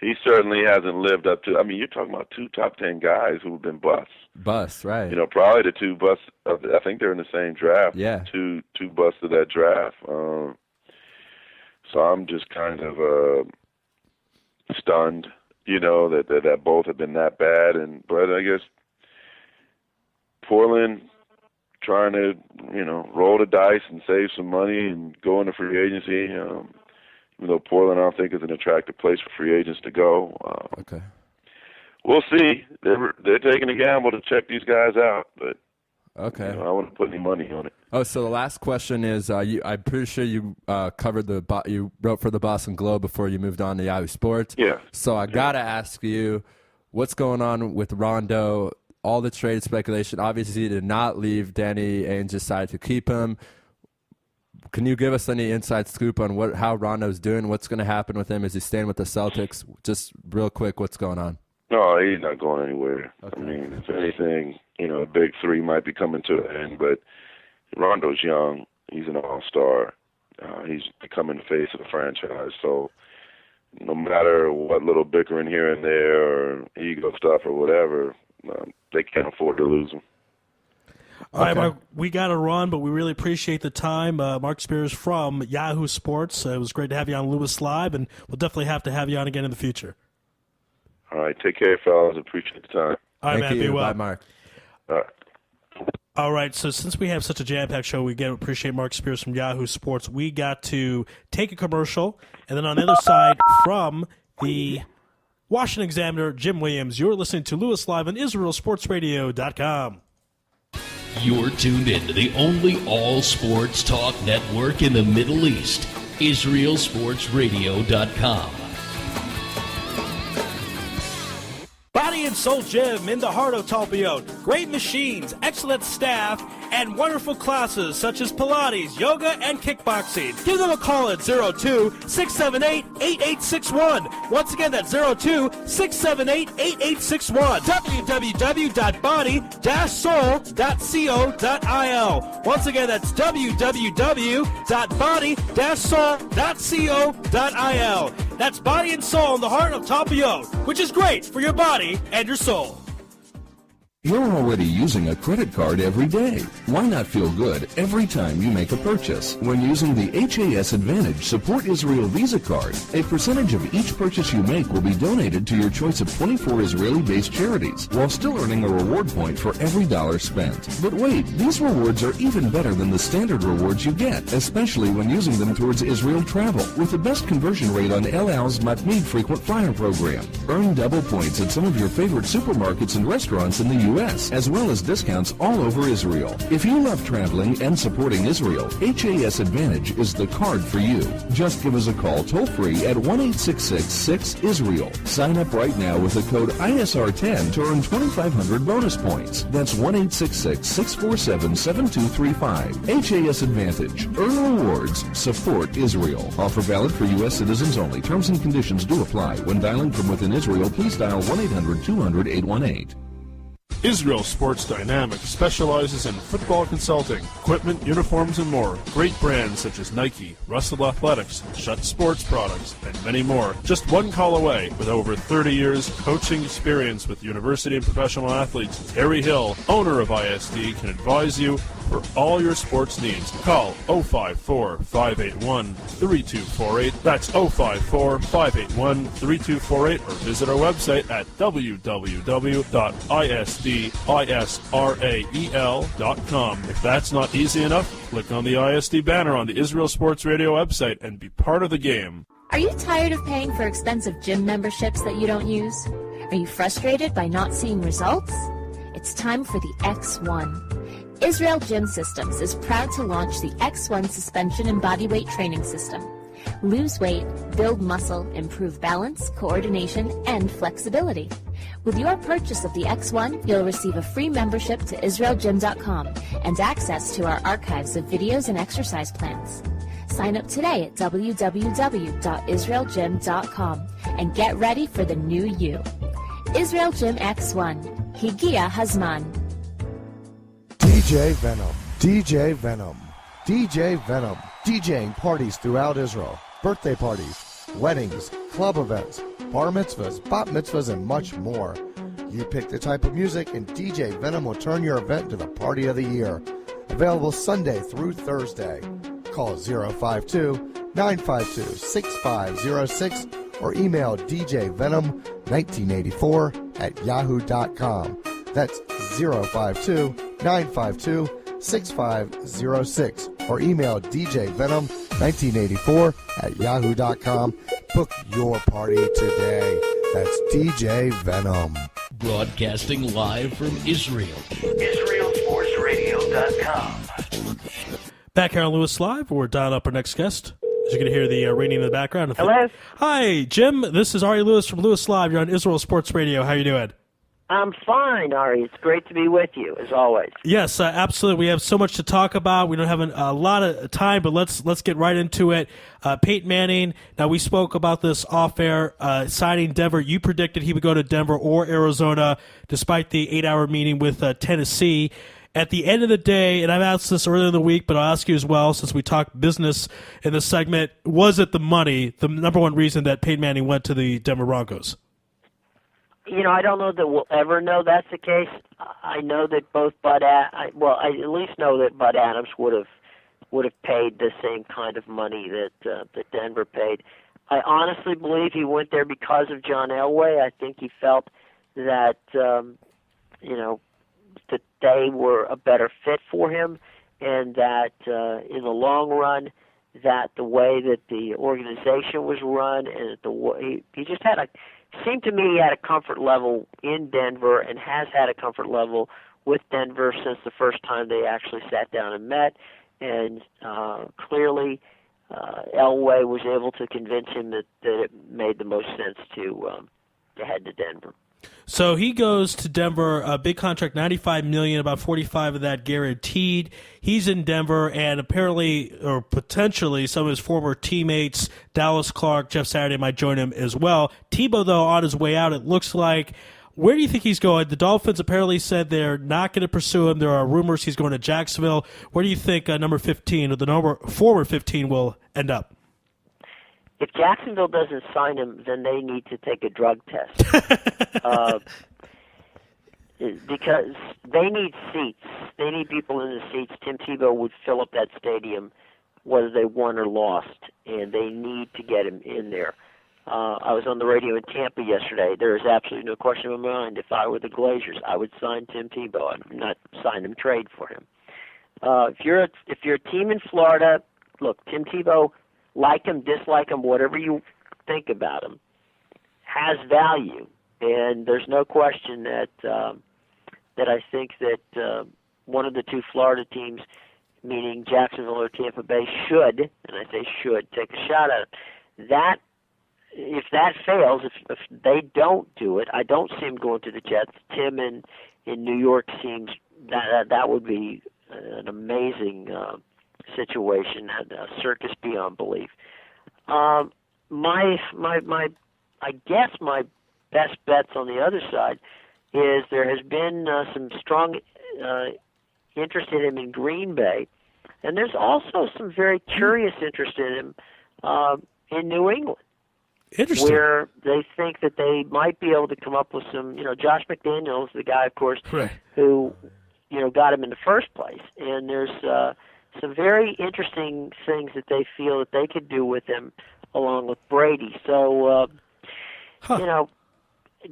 he certainly hasn't lived up to. I mean, you're talking about 2 top 10 guys who've been busts. Busts, right? Probably the 2 busts. I think they're in the same draft. Yeah. Two busts of that draft. So I'm just kind of stunned, that both have been that bad. But I guess Portland trying to, roll the dice and save some money and go into free agency. Even though Portland, I don't think, is an attractive place for free agents to go. Okay. We'll see. They're taking a gamble to check these guys out, but okay. I wouldn't put any money on it. Oh, so the last question is: I'm pretty sure you you wrote for the Boston Globe before you moved on to Yahoo Sports. Yeah. So I gotta ask you, what's going on with Rondo? All the trade speculation. Obviously, he did not leave. Danny Ainge decided to keep him. Can you give us any inside scoop on how Rondo's doing? What's going to happen with him? Is he staying with the Celtics? Just real quick, what's going on? No, he's not going anywhere. Okay. I mean, if anything, a big 3 might be coming to an end, but Rondo's young. He's an all-star. He's becoming the face of the franchise. So no matter what little bickering here and there or ego stuff or whatever, they can't afford to lose him. All right, Mark, we got to run, but we really appreciate the time. Mark Spears from Yahoo Sports. It was great to have you on Louis Live, and we'll definitely have to have you on again in the future. All right, take care, fellas. Appreciate the time. All right, Thank man, you. be well. Bye, Mark. All right. All right, so since we have such a jam-packed show, we again appreciate Mark Spears from Yahoo Sports. We got to take a commercial, and then on the other side from the Washington Examiner, Jim Williams, you're listening to Louis Live on IsraelSportsRadio.com. You're tuned in to the only all-sports talk network in the Middle East, IsraelSportsRadio.com. Body and Soul Gym in the heart of Talpiot. Great machines, excellent staff, and wonderful classes such as Pilates, yoga, and kickboxing. Give them a call at 02-678-8861. Once again, that's 02-678-8861. www.body-soul.co.il. Once again, that's www.body-soul.co.il. That's Body and Soul in the heart of Talpiot, which is great for your body and your soul. You're already using a credit card every day. Why not feel good every time you make a purchase? When using the HAS Advantage Support Israel Visa card, a percentage of each purchase you make will be donated to your choice of 24 Israeli-based charities, while still earning a reward point for every dollar spent. But wait, these rewards are even better than the standard rewards you get, especially when using them towards Israel travel, with the best conversion rate on El Al's Matmeed frequent flyer program. Earn double points at some of your favorite supermarkets and restaurants in the U.S., as well as discounts all over Israel. If you love traveling and supporting Israel, HAS Advantage is the card for you. Just give us a call toll-free at 1-866-6-ISRAEL. Sign up right now with the code ISR10 to earn 2,500 bonus points. That's 1-866-647-7235. HAS Advantage. Earn rewards. Support Israel. Offer valid for U.S. citizens only. Terms and conditions do apply. When dialing from within Israel, please dial 1-800-200-818. Israel Sports Dynamics specializes in football consulting, equipment, uniforms, and more. Great brands such as Nike, Russell Athletics, Shutt Sports Products, and many more. Just one call away. With over 30 years coaching experience with university and professional athletes, Harry Hill, owner of ISD, can advise you for all your sports needs. Call 054-581-3248. That's 054-581-3248, or visit our website at www.isdisrael.com. If that's not easy enough, click on the ISD banner on the Israel Sports Radio website and be part of the game. Are you tired of paying for expensive gym memberships that you don't use? Are you frustrated by not seeing results? It's time for the X1. Israel Gym Systems is proud to launch the X1 suspension and bodyweight training system. Lose weight, build muscle, improve balance, coordination, and flexibility. With your purchase of the X1, you'll receive a free membership to IsraelGym.com and access to our archives of videos and exercise plans. Sign up today at www.israelgym.com and get ready for the new you. Israel Gym X1. Higia Hazman. DJ Venom, DJ Venom, DJ Venom, DJing parties throughout Israel, birthday parties, weddings, club events, bar mitzvahs, bat mitzvahs, and much more. You pick the type of music and DJ Venom will turn your event into the party of the year. Available Sunday through Thursday. Call 052-952-6506 or email djvenom1984@yahoo.com. That's 052-952-6506 or email djvenom1984@yahoo.com. Book your party today. That's DJ Venom. Broadcasting live from Israel. IsraelSportsRadio.com. Back here on Louis Live, we're dialing up our next guest. As you can hear the ringing in the background. Hello? Hi, Jim. This is Ari Louis from Louis Live. You're on Israel Sports Radio. How you doing? I'm fine, Ari. It's great to be with you, as always. Yes, absolutely. We have so much to talk about. We don't have a lot of time, but let's get right into it. Peyton Manning, now we spoke about this off-air, signing Denver. You predicted he would go to Denver or Arizona, despite the 8-hour meeting with Tennessee. At the end of the day, and I've asked this earlier in the week, but I'll ask you as well, since we talked business in this segment, was it the money, the number one reason that Peyton Manning went to the Denver Broncos? You know, I don't know that we'll ever know that's the case. I know that both I at least know that Bud Adams would have paid the same kind of money that Denver paid. I honestly believe he went there because of John Elway. I think he felt that that they were a better fit for him, and that in the long run, that the way that the organization was run and the way he just had seemed to me he had a comfort level in Denver and has had a comfort level with Denver since the first time they actually sat down and met. And clearly, Elway was able to convince him that it made the most sense to head to Denver. So he goes to Denver, a big contract, $95 million, about $45 of that guaranteed. He's in Denver, and apparently, or potentially, some of his former teammates, Dallas Clark, Jeff Saturday, might join him as well. Tebow, though, on his way out, it looks like. Where do you think he's going? The Dolphins apparently said they're not going to pursue him. There are rumors he's going to Jacksonville. Where do you think number 15, or the former 15, will end up? If Jacksonville doesn't sign him, then they need to take a drug test. because they need seats. They need people in the seats. Tim Tebow would fill up that stadium whether they won or lost, and they need to get him in there. I was on the radio in Tampa yesterday. There is absolutely no question in my mind. If I were the Glazers, I would sign Tim Tebow. I'd not sign him, trade for him. If you're a team in Florida, look, Tim Tebow, like him, dislike him, whatever you think about him, has value, and there's no question that I think that one of the two Florida teams, meaning Jacksonville or Tampa Bay, should, and I say should, take a shot at it. That, if that fails, if they don't do it, I don't see him going to the Jets. Tim in New York seems that would be an amazing situation, a circus beyond belief. I guess my best bets on the other side is there has been some strong interest in him in Green Bay, and there's also some very curious interest in him in New England. Interesting. Where they think that they might be able to come up with some, Josh McDaniels, the guy, of course, right, who, got him in the first place. And there's some very interesting things that they feel that they could do with him along with Brady. So,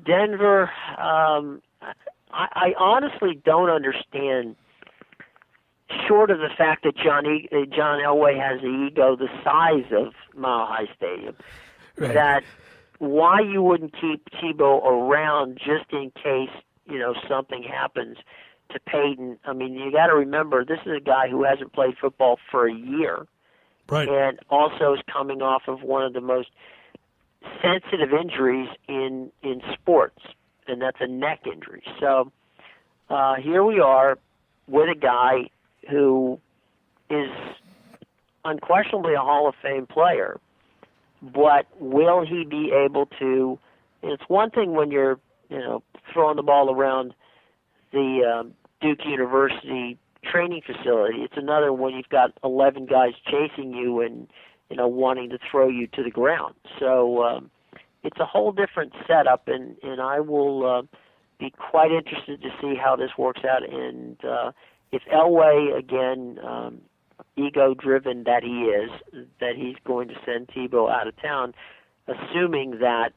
Denver, I honestly don't understand, short of the fact that John Elway has the ego the size of Mile High Stadium, right, that why you wouldn't keep Tebow around just in case, something happens to Peyton. I mean, you got to remember, this is a guy who hasn't played football for a year, right, and also is coming off of one of the most sensitive injuries in sports, and that's a neck injury. So here we are with a guy who is unquestionably a Hall of Fame player, but will he be able to? It's one thing when you're, throwing the ball around the Duke University training facility. It's another when you've got 11 guys chasing you and, wanting to throw you to the ground. So it's a whole different setup, and I will be quite interested to see how this works out. And if Elway, again, ego-driven that he is, that he's going to send Tebow out of town, assuming that,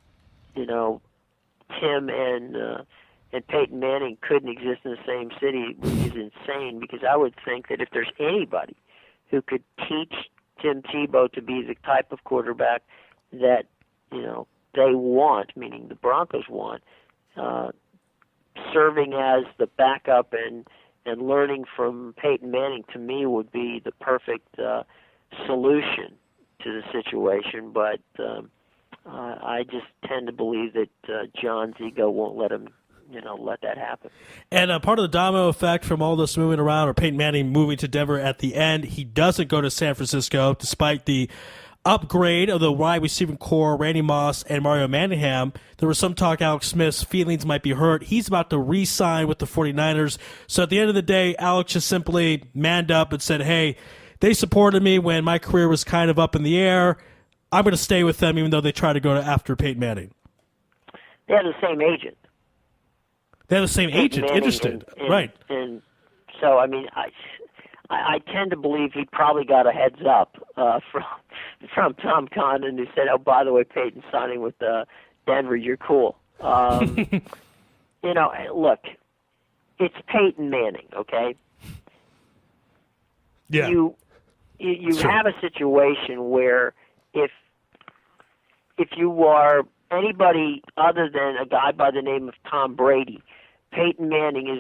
Tim and Peyton Manning couldn't exist in the same city, which is insane, because I would think that if there's anybody who could teach Tim Tebow to be the type of quarterback that, they want, meaning the Broncos want, serving as the backup and learning from Peyton Manning, to me, would be the perfect solution to the situation. But I just tend to believe that John's ego won't let him, let that happen. And part of the domino effect from all this moving around, or Peyton Manning moving to Denver at the end, he doesn't go to San Francisco, despite the upgrade of the wide receiving core, Randy Moss and Mario Manningham. There was some talk Alex Smith's feelings might be hurt. He's about to re-sign with the 49ers. So at the end of the day, Alex just simply manned up and said, hey, they supported me when my career was kind of up in the air. I'm going to stay with them even though they try to go after Peyton Manning. They have the same agent. They have the same agent. Manning Interesting. Right. And so, I mean, I tend to believe he probably got a heads up from Tom Condon, who said, "Oh, by the way, Peyton's signing with Denver. You're cool." Look, it's Peyton Manning, okay? Yeah. You have a situation where if you are anybody other than a guy by the name of Tom Brady, Peyton Manning is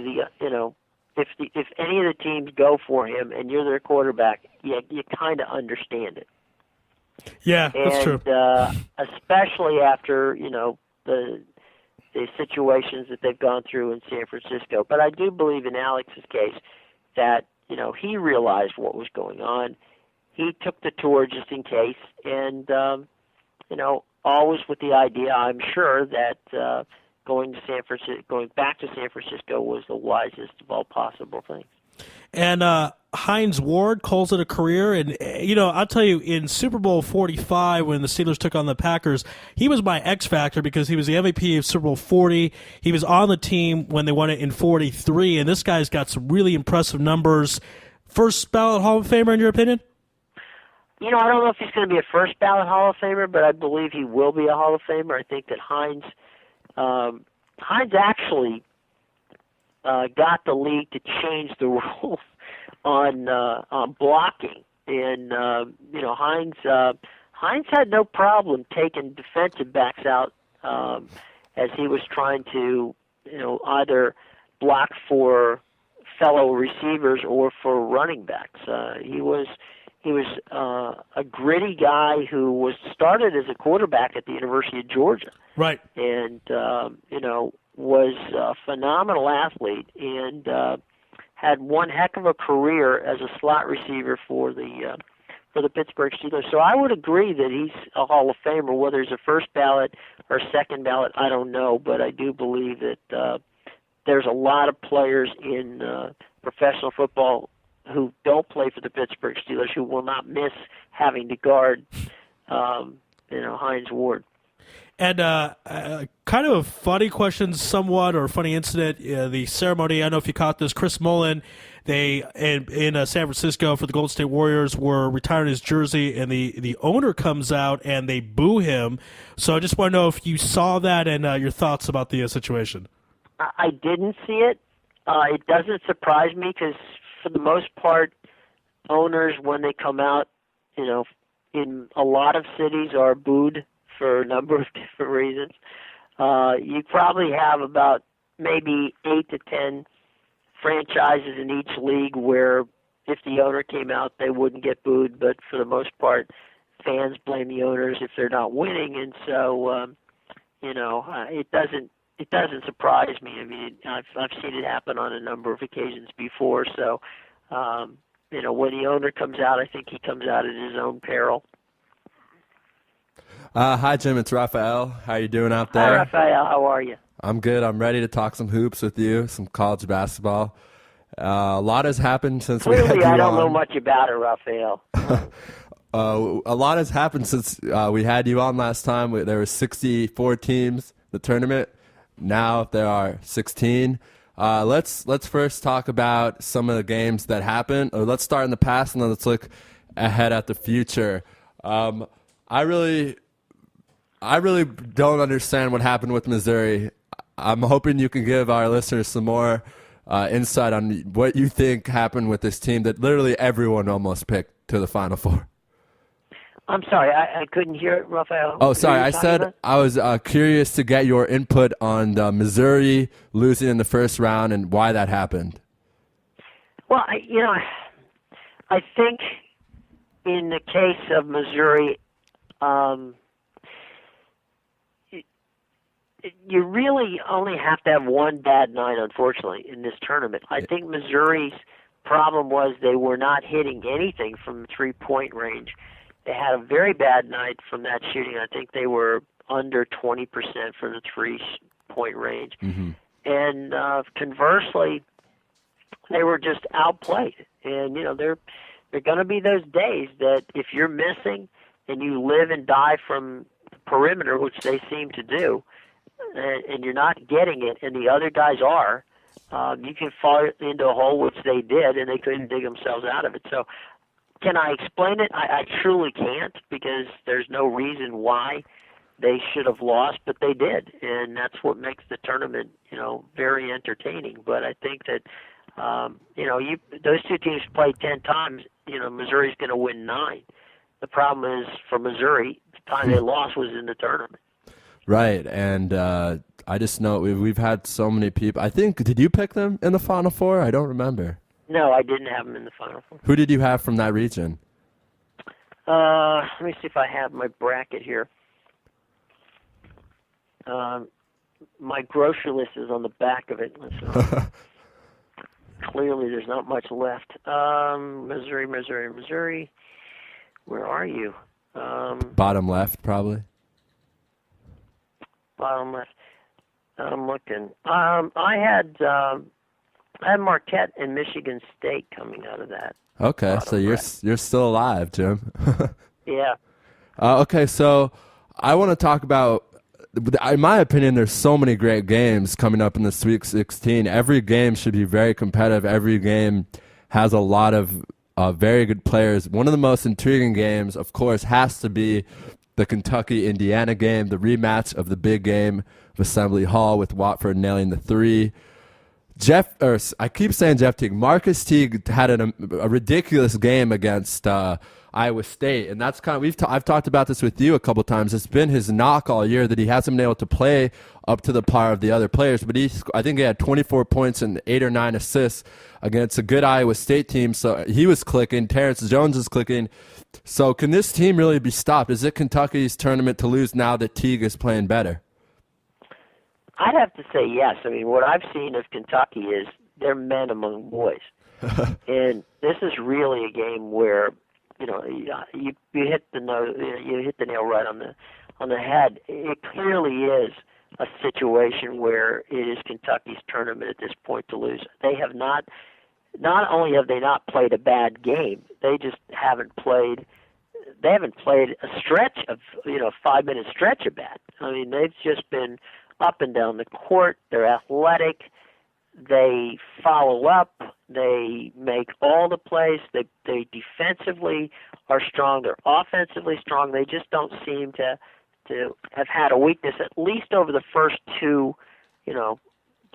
if any of the teams go for him and you're their quarterback, you kind of understand it. Yeah, that's true. Especially after the situations that they've gone through in San Francisco. But I do believe in Alex's case that he realized what was going on. He took the tour just in case, and always with the idea, I'm sure, that going back to San Francisco was the wisest of all possible things. And Hines Ward calls it a career. And, I'll tell you, in Super Bowl 45, when the Steelers took on the Packers, he was my X factor because he was the MVP of Super Bowl 40. He was on the team when they won it in 43. And this guy's got some really impressive numbers. First ballot Hall of Famer, in your opinion? I don't know if he's going to be a first ballot Hall of Famer, but I believe he will be a Hall of Famer. I think that Hines actually got the league to change the rules on blocking, and Hines had no problem taking defensive backs out as he was trying to either block for fellow receivers or for running backs. He was a gritty guy who was started as a quarterback at the University of Georgia. Right. And, was a phenomenal athlete and had one heck of a career as a slot receiver for the Pittsburgh Steelers. So I would agree that he's a Hall of Famer. Whether he's a first ballot or second ballot, I don't know, but I do believe that there's a lot of players in professional football who don't play for the Pittsburgh Steelers who will not miss having to guard, Hines Ward. And kind of a funny question, somewhat, or a funny incident. The ceremony, I don't know if you caught this. Chris Mullin, in San Francisco for the Golden State Warriors, were retiring his jersey, and the owner comes out and they boo him. So I just want to know if you saw that and your thoughts about the situation. I didn't see it. It doesn't surprise me because for the most part, owners, when they come out, in a lot of cities are booed for a number of different reasons. You probably have about maybe 8 to 10 franchises in each league where if the owner came out, they wouldn't get booed, but for the most part, fans blame the owners if they're not winning, and so, it doesn't surprise me. I mean, I've seen it happen on a number of occasions before, so, when the owner comes out, I think he comes out at his own peril. Hi, Jim. It's Raphael. How you doing out there? Hi, Raphael. How are you? I'm good. I'm ready to talk some hoops with you, some college basketball. A lot has happened since we had you on. Clearly, I don't know much about it, Raphael. A lot has happened since we had you on last time. There were 64 teams in the tournament. Now there are 16. Let's first talk about some of the games that happened. Or let's start in the past, and then let's look ahead at the future. I really don't understand what happened with Missouri. I'm hoping you can give our listeners some more insight on what you think happened with this team that literally everyone almost picked to the Final Four. I'm sorry, I couldn't hear it, Raphael. Oh, sorry. I said I was curious to get your input on the Missouri losing in the first round and why that happened. Well, I think in the case of Missouri, you really only have to have one bad night, unfortunately, in this tournament. I think Missouri's problem was they were not hitting anything from the three-point range. They had a very bad night from that shooting. I think they were under 20% from the three-point range. Mm-hmm. And conversely, they were just outplayed. And, there are going to be those days that if you're missing and you live and die from the perimeter, which they seem to do, and you're not getting it, and the other guys are, you can fall into a hole, which they did, and they couldn't dig themselves out of it. So can I explain it? I truly can't, because there's no reason why they should have lost, but they did, and that's what makes the tournament, very entertaining. But I think that, those two teams play 10 times, Missouri's going to win 9. The problem is, for Missouri, the time they lost was in the tournament. Right, and I just know we've had so many people. I think, did you pick them in the Final Four? I don't remember. No, I didn't have them in the Final Four. Who did you have from that region? Let me see if I have my bracket here. My grocery list is on the back of it. Clearly, there's not much left. Missouri. Where are you? Bottom left, probably. Bottom left. I'm looking. I had I have Marquette and Michigan State coming out of that. Okay, so you're still alive, Jim. Yeah. Okay, so I want to talk about, in my opinion, there's so many great games coming up in the Sweet 16. Every game should be very competitive. Every game has a lot of very good players. One of the most intriguing games, of course, has to be the Kentucky-Indiana game, the rematch of the big game of Assembly Hall with Watford nailing the 3. I keep saying Jeff Teague. Marcus Teague had a ridiculous game against Iowa State, and that's kind of I've talked about this with you a couple times. It's been his knock all year that he hasn't been able to play up to the par of the other players. But I think he had 24 points and 8 or 9 assists against a good Iowa State team. So he was clicking. Terrence Jones is clicking. So can this team really be stopped? Is it Kentucky's tournament to lose now that Teague is playing better? I'd have to say yes. I mean, what I've seen of Kentucky is they're men among boys, and this is really a game where you hit the nail right on the head. It clearly is a situation where it is Kentucky's tournament at this point to lose. They have not only have they not played a bad game, they just haven't played. They haven't played a stretch of 5-minute stretch of bad. I mean, they've just been up and down the court. They're athletic. They follow up. They make all the plays. They defensively are strong. They're offensively strong. They just don't seem to have had a weakness, at least over the first 2,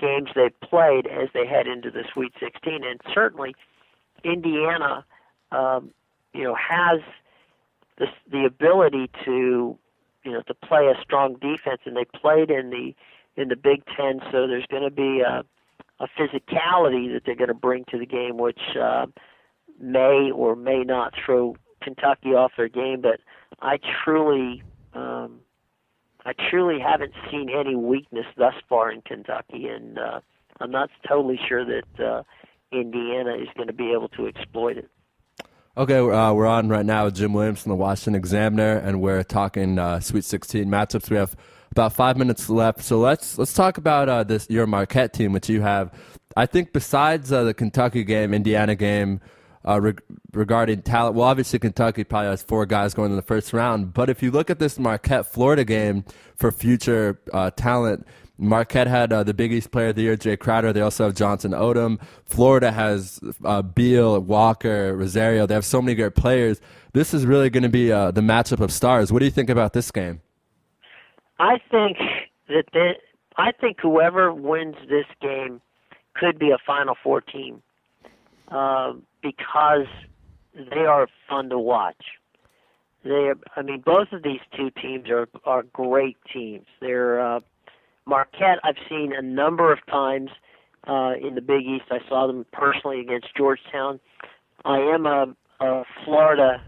games they've played as they head into the Sweet 16. And certainly, Indiana, has the ability to play a strong defense, and they played in the Big Ten, so there's going to be a physicality that they're going to bring to the game, which may or may not throw Kentucky off their game. But I truly haven't seen any weakness thus far in Kentucky, and I'm not totally sure that Indiana is going to be able to exploit it. Okay, we're on right now with Jim Williams from the Washington Examiner, and we're talking Sweet 16 matchups. We have about 5 minutes left, so let's talk about your Marquette team, which you have. I think besides the Kentucky game, Indiana game, regarding talent, well, obviously Kentucky probably has 4 guys going in the first round, but if you look at this Marquette-Florida game for future talent, Marquette had the Big East Player of the Year, Jay Crowder. They also have Johnson Odom. Florida has Beal, Walker, Rosario. They have so many great players. This is really going to be the matchup of stars. What do you think about this game? I think whoever wins this game could be a Final Four team because they are fun to watch. Both of these two teams are great teams. They're Marquette, I've seen a number of times in the Big East. I saw them personally against Georgetown. I am a Florida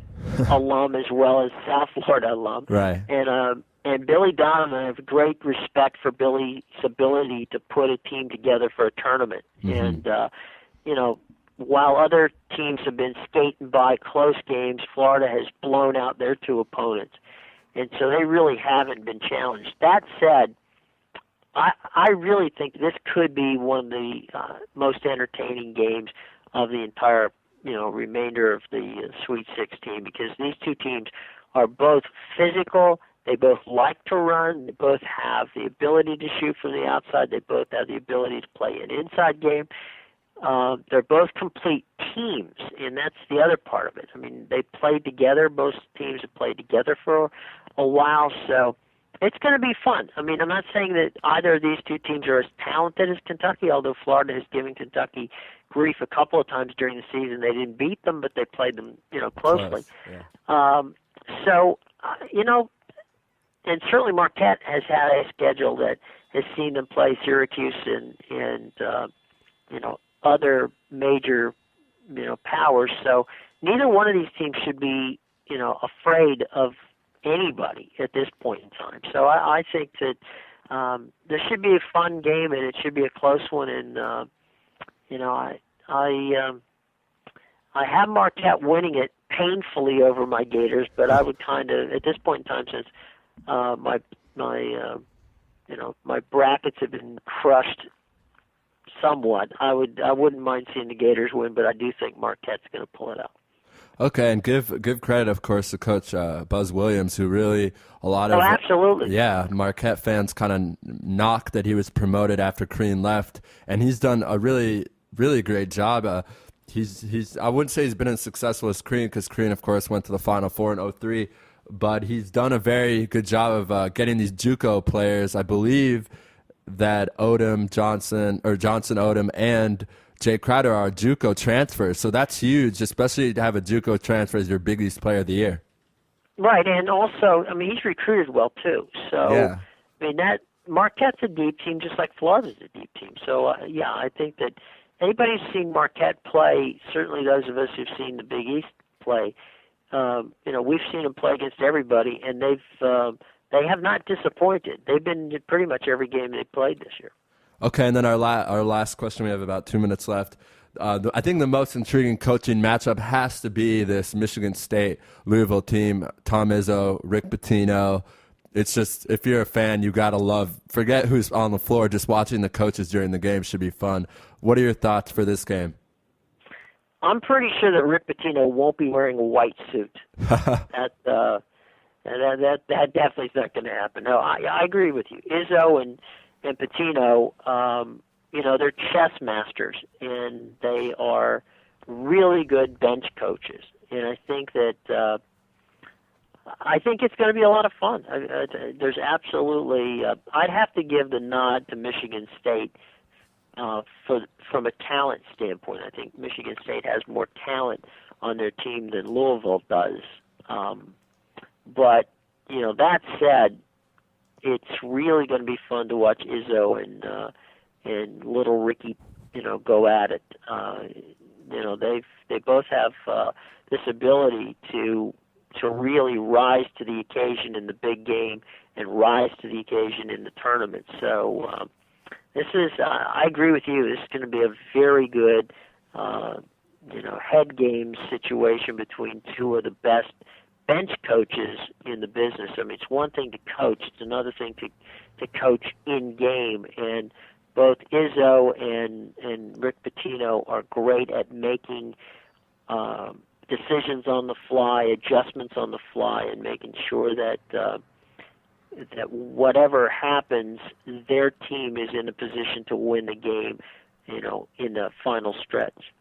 alum as well as South Florida alum. Right. And Billy Donovan, I have great respect for Billy's ability to put a team together for a tournament. Mm-hmm. And, while other teams have been skating by close games, Florida has blown out their 2 opponents. And so they really haven't been challenged. That said, I really think this could be one of the most entertaining games of the entire, remainder of the Sweet 16, because these 2 teams are both physical. They both like to run. They both have the ability to shoot from the outside. They both have the ability to play an inside game. They're both complete teams, and that's the other part of it. I mean, they played together. Most teams have played together for a while, so it's going to be fun. I mean, I'm not saying that either of these 2 teams are as talented as Kentucky, although Florida has given Kentucky grief a couple of times during the season. They didn't beat them, but they played them, closely. Yeah. And certainly Marquette has had a schedule that has seen them play Syracuse and other major, powers. So neither one of these teams should be, afraid of anybody at this point in time. So I think that this should be a fun game, and it should be a close one. And I have Marquette winning it painfully over my Gators, but I would kind of, at this point in time, since my brackets have been crushed somewhat. I wouldn't mind seeing the Gators win, but I do think Marquette's going to pull it out. Okay, and give credit, of course, to Coach Buzz Williams, who really absolutely. Yeah, Marquette fans kind of knocked that he was promoted after Crean left, and he's done a really, really great job. He's I wouldn't say he's been as successful as Crean, because Crean, of course, went to the Final Four in 2003, but he's done a very good job of getting these JUCO players. I believe that Johnson Odom, and Jay Crowder are JUCO transfers, so that's huge, especially to have a JUCO transfer as your Big East Player of the Year. Right, and also, I mean, he's recruited well too. So, yeah. I mean, that Marquette's a deep team, just like Florida's a deep team. So, yeah, I think that anybody who's seen Marquette play, certainly those of us who've seen the Big East play, we've seen them play against everybody, and they have not disappointed. They've been in pretty much every game they've played this year. Okay, and then our last question, we have about 2 minutes left. I think the most intriguing coaching matchup has to be this Michigan State-Louisville team, Tom Izzo, Rick Pitino. It's just, if you're a fan, you got to forget who's on the floor, just watching the coaches during the game should be fun. What are your thoughts for this game? I'm pretty sure that Rick Pitino won't be wearing a white suit. That definitely is not going to happen. No, I agree with you. Izzo and Pitino, they're chess masters, and they are really good bench coaches. And I think that it's going to be a lot of fun. There's absolutely, I'd have to give the nod to Michigan State from a talent standpoint. I think Michigan State has more talent on their team than Louisville does. But that said, it's really going to be fun to watch Izzo and little Ricky, go at it. They both have this ability to really rise to the occasion in the big game and rise to the occasion in the tournament. So this is, I agree with you. This is going to be a very good, head game situation between two of the best bench coaches in the business. I mean, it's one thing to coach; it's another thing to coach in game. And both Izzo and Rick Pitino are great at making decisions on the fly, adjustments on the fly, and making sure that that whatever happens, their team is in a position to win the game, in the final stretch.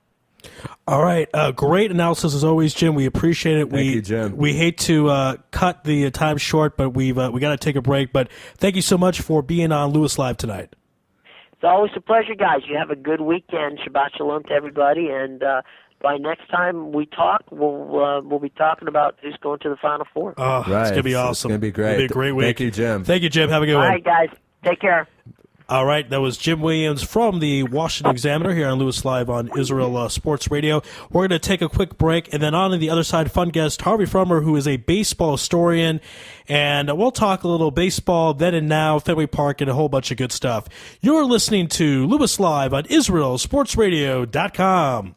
All right, great analysis as always, Jim. We appreciate it. Thank you, Jim. We hate to cut the time short, but we got to take a break. But thank you so much for being on Louis Live tonight. It's always a pleasure, guys. You have a good weekend. Shabbat shalom to everybody, and by next time we talk, we'll be talking about who's going to the Final Four. Oh, right. It's going to be awesome. It's going to be great. It'll be a great week. Thank you, Jim. Thank you, Jim. Have a good one. All right, guys. Take care. All right, that was Jim Williams from the Washington Examiner here on Louis Live on Israel Sports Radio. We're going to take a quick break, and then on to the other side, fun guest Harvey Frommer, who is a baseball historian, and we'll talk a little baseball then and now, Fenway Park, and a whole bunch of good stuff. You're listening to Louis Live on IsraelSportsRadio.com.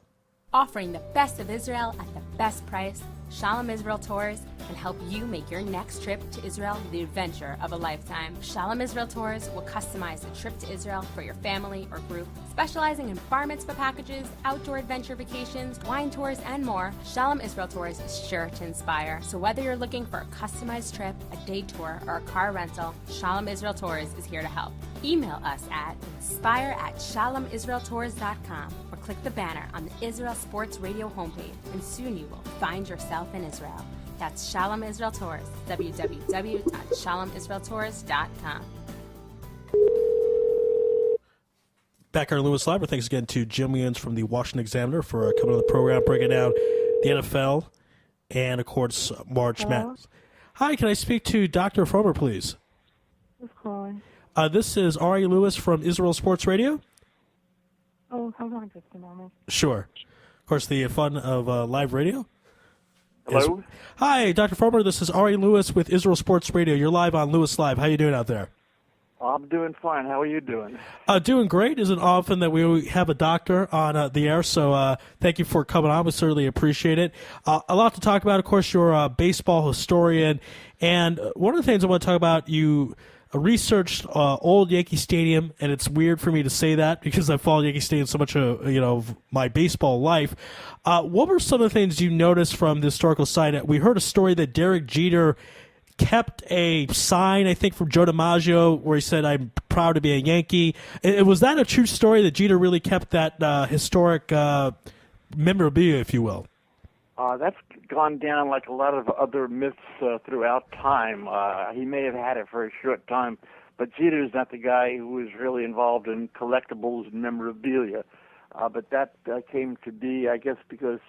Offering the best of Israel at the best price, Shalom Israel Tours can help you make your next trip to Israel the adventure of a lifetime. Shalom Israel Tours will customize a trip to Israel for your family or group. Specializing in bar mitzvah packages, outdoor adventure vacations, wine tours, and more, Shalom Israel Tours is sure to inspire. So whether you're looking for a customized trip, a day tour, or a car rental, Shalom Israel Tours is here to help. Email us at inspire@shalomisraeltours.com or click the banner on the Israel Sports Radio homepage, and soon you will find yourself in Israel. That's Shalom Israel Tours, www.shalomisraeltours.com. Back here on Louis Live, thanks again to Jim Williams from the Washington Examiner for coming on the program, breaking down the NFL and, of course, March Madness. Hi, can I speak to Dr. Frommer, please? Who's calling? This is Ari Louis from Israel Sports Radio. Oh, hold on just a moment. Sure. Of course, the fun of live radio. Hello? Hi, Dr. Frommer. This is Ari Louis with Israel Sports Radio. You're live on Louis Live. How you doing out there? I'm doing fine. How are you doing? Doing great. Isn't often that we have a doctor on the air, so thank you for coming on. We certainly appreciate it. A lot to talk about. Of course, you're a baseball historian, and one of the things I want to talk about, you researched old Yankee Stadium, and it's weird for me to say that because I've followed Yankee Stadium so much of my baseball life. What were some of the things you noticed from the historical site? We heard a story that Derek Jeter kept a sign, I think, from Joe DiMaggio where he said, "I'm proud to be a Yankee." Was that a true story that Jeter really kept that historic memorabilia, if you will? That's gone down like a lot of other myths throughout time. He may have had it for a short time, but Jeter's not the guy who was really involved in collectibles and memorabilia. But that came to be, I guess, because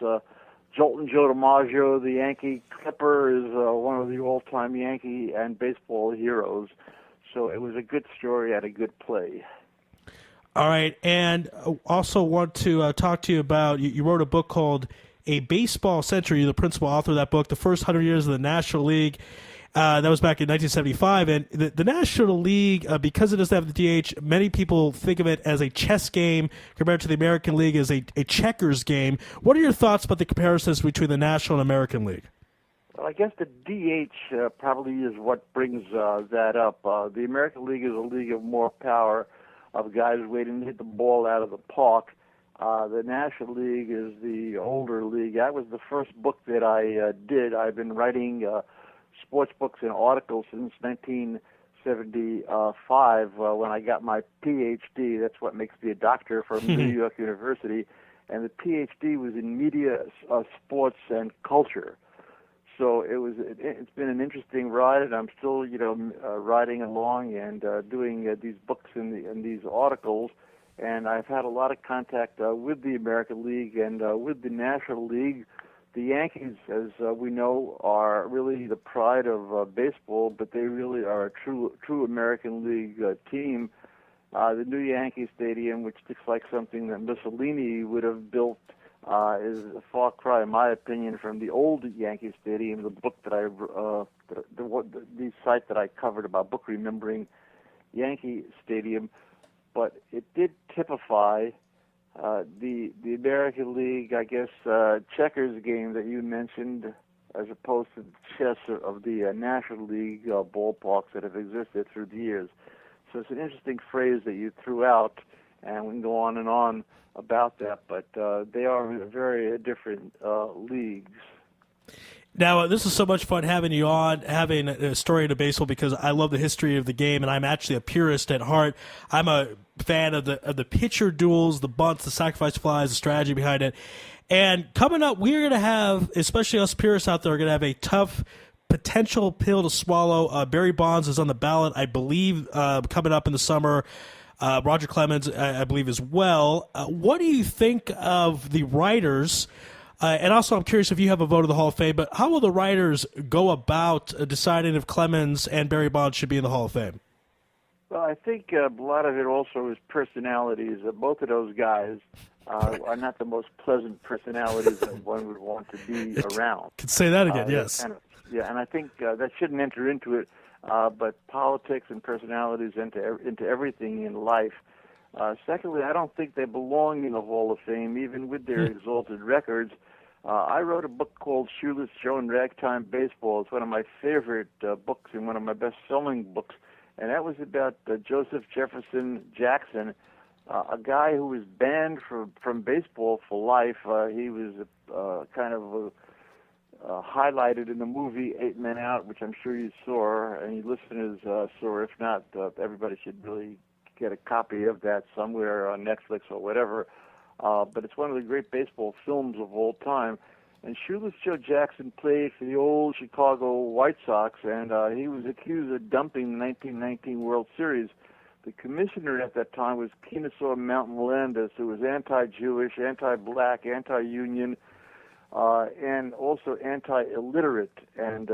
Joltin' Joe DiMaggio, the Yankee Clipper, is one of the all-time Yankee and baseball heroes. So it was a good story at a good play. All right, and also want to talk to you about, you wrote a book called A Baseball Century. You're the principal author of that book, The First 100 Years of the National League. That was back in 1975. And the National League, because it doesn't have the DH, many people think of it as a chess game compared to the American League as a checkers game. What are your thoughts about the comparisons between the National and American League? Well, I guess the DH probably is what brings that up. The American League is a league of more power, of guys waiting to hit the ball out of the park. The National League is the older league. That was the first book that I did. I've been writing sports books and articles since 1975 when I got my PhD. That's what makes me a doctor from New York University. And the PhD was in media, sports, and culture. So it's been an interesting ride, and I'm still riding along and doing these books and these articles. And I've had a lot of contact with the American League and with the National League. The Yankees, as we know, are really the pride of baseball, but they really are a true American League team. The new Yankee Stadium, which looks like something that Mussolini would have built, is a far cry, in my opinion, from the old Yankee Stadium. The book that the site that I covered about book remembering Yankee Stadium, but it did typify the American League, I guess, checkers game that you mentioned, as opposed to the chess of the National League ballparks that have existed through the years. So it's an interesting phrase that you threw out, and we can go on and on about that, but they are very different leagues. Now, this is so much fun having you on, having a story into baseball, because I love the history of the game, and I'm actually a purist at heart. I'm a fan of the pitcher duels, the bunts, the sacrifice flies, the strategy behind it. And coming up, we're going to have, especially us purists out there, are going to have a tough potential pill to swallow. Barry Bonds is on the ballot, I believe, coming up in the summer. Roger Clemens, I believe, as well. What do you think of the writers? And also, I'm curious if you have a vote of the Hall of Fame, but how will the writers go about deciding if Clemens and Barry Bonds should be in the Hall of Fame? Well, I think a lot of it also is personalities. Both of those guys are not the most pleasant personalities that one would want to be around. Could say that again, yes. And I think that shouldn't enter into it, but politics and personalities into everything in life. Secondly, I don't think they belong in the Hall of Fame, even with their exalted records. I wrote a book called Shoeless Joe and Ragtime Baseball. It's one of my favorite books and one of my best-selling books, and that was about Joseph Jefferson Jackson, a guy who was banned from baseball for life. He was kind of highlighted in the movie 8 Men Out, which I'm sure you saw, and your listeners saw. If not, everybody should really get a copy of that somewhere on Netflix or whatever. But it's one of the great baseball films of all time. And Shoeless Joe Jackson played for the old Chicago White Sox, and he was accused of dumping the 1919 World Series. The commissioner at that time was Kennesaw Mountain Landis, who was anti-Jewish, anti-black, anti-union, and also anti-illiterate. And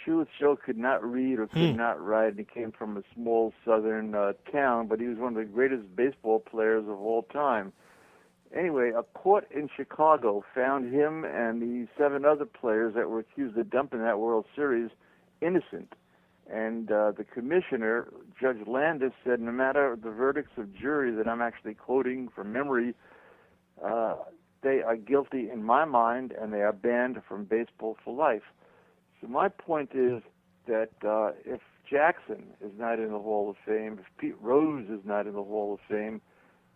Shoeless Joe could not read or could not write, and he came from a small southern town, but he was one of the greatest baseball players of all time. Anyway, a court in Chicago found him and the 7 other players that were accused of dumping that World Series innocent. And the commissioner, Judge Landis, said no matter the verdicts of jury that I'm actually quoting from memory, they are guilty in my mind, and they are banned from baseball for life. So my point is that if Jackson is not in the Hall of Fame, if Pete Rose is not in the Hall of Fame,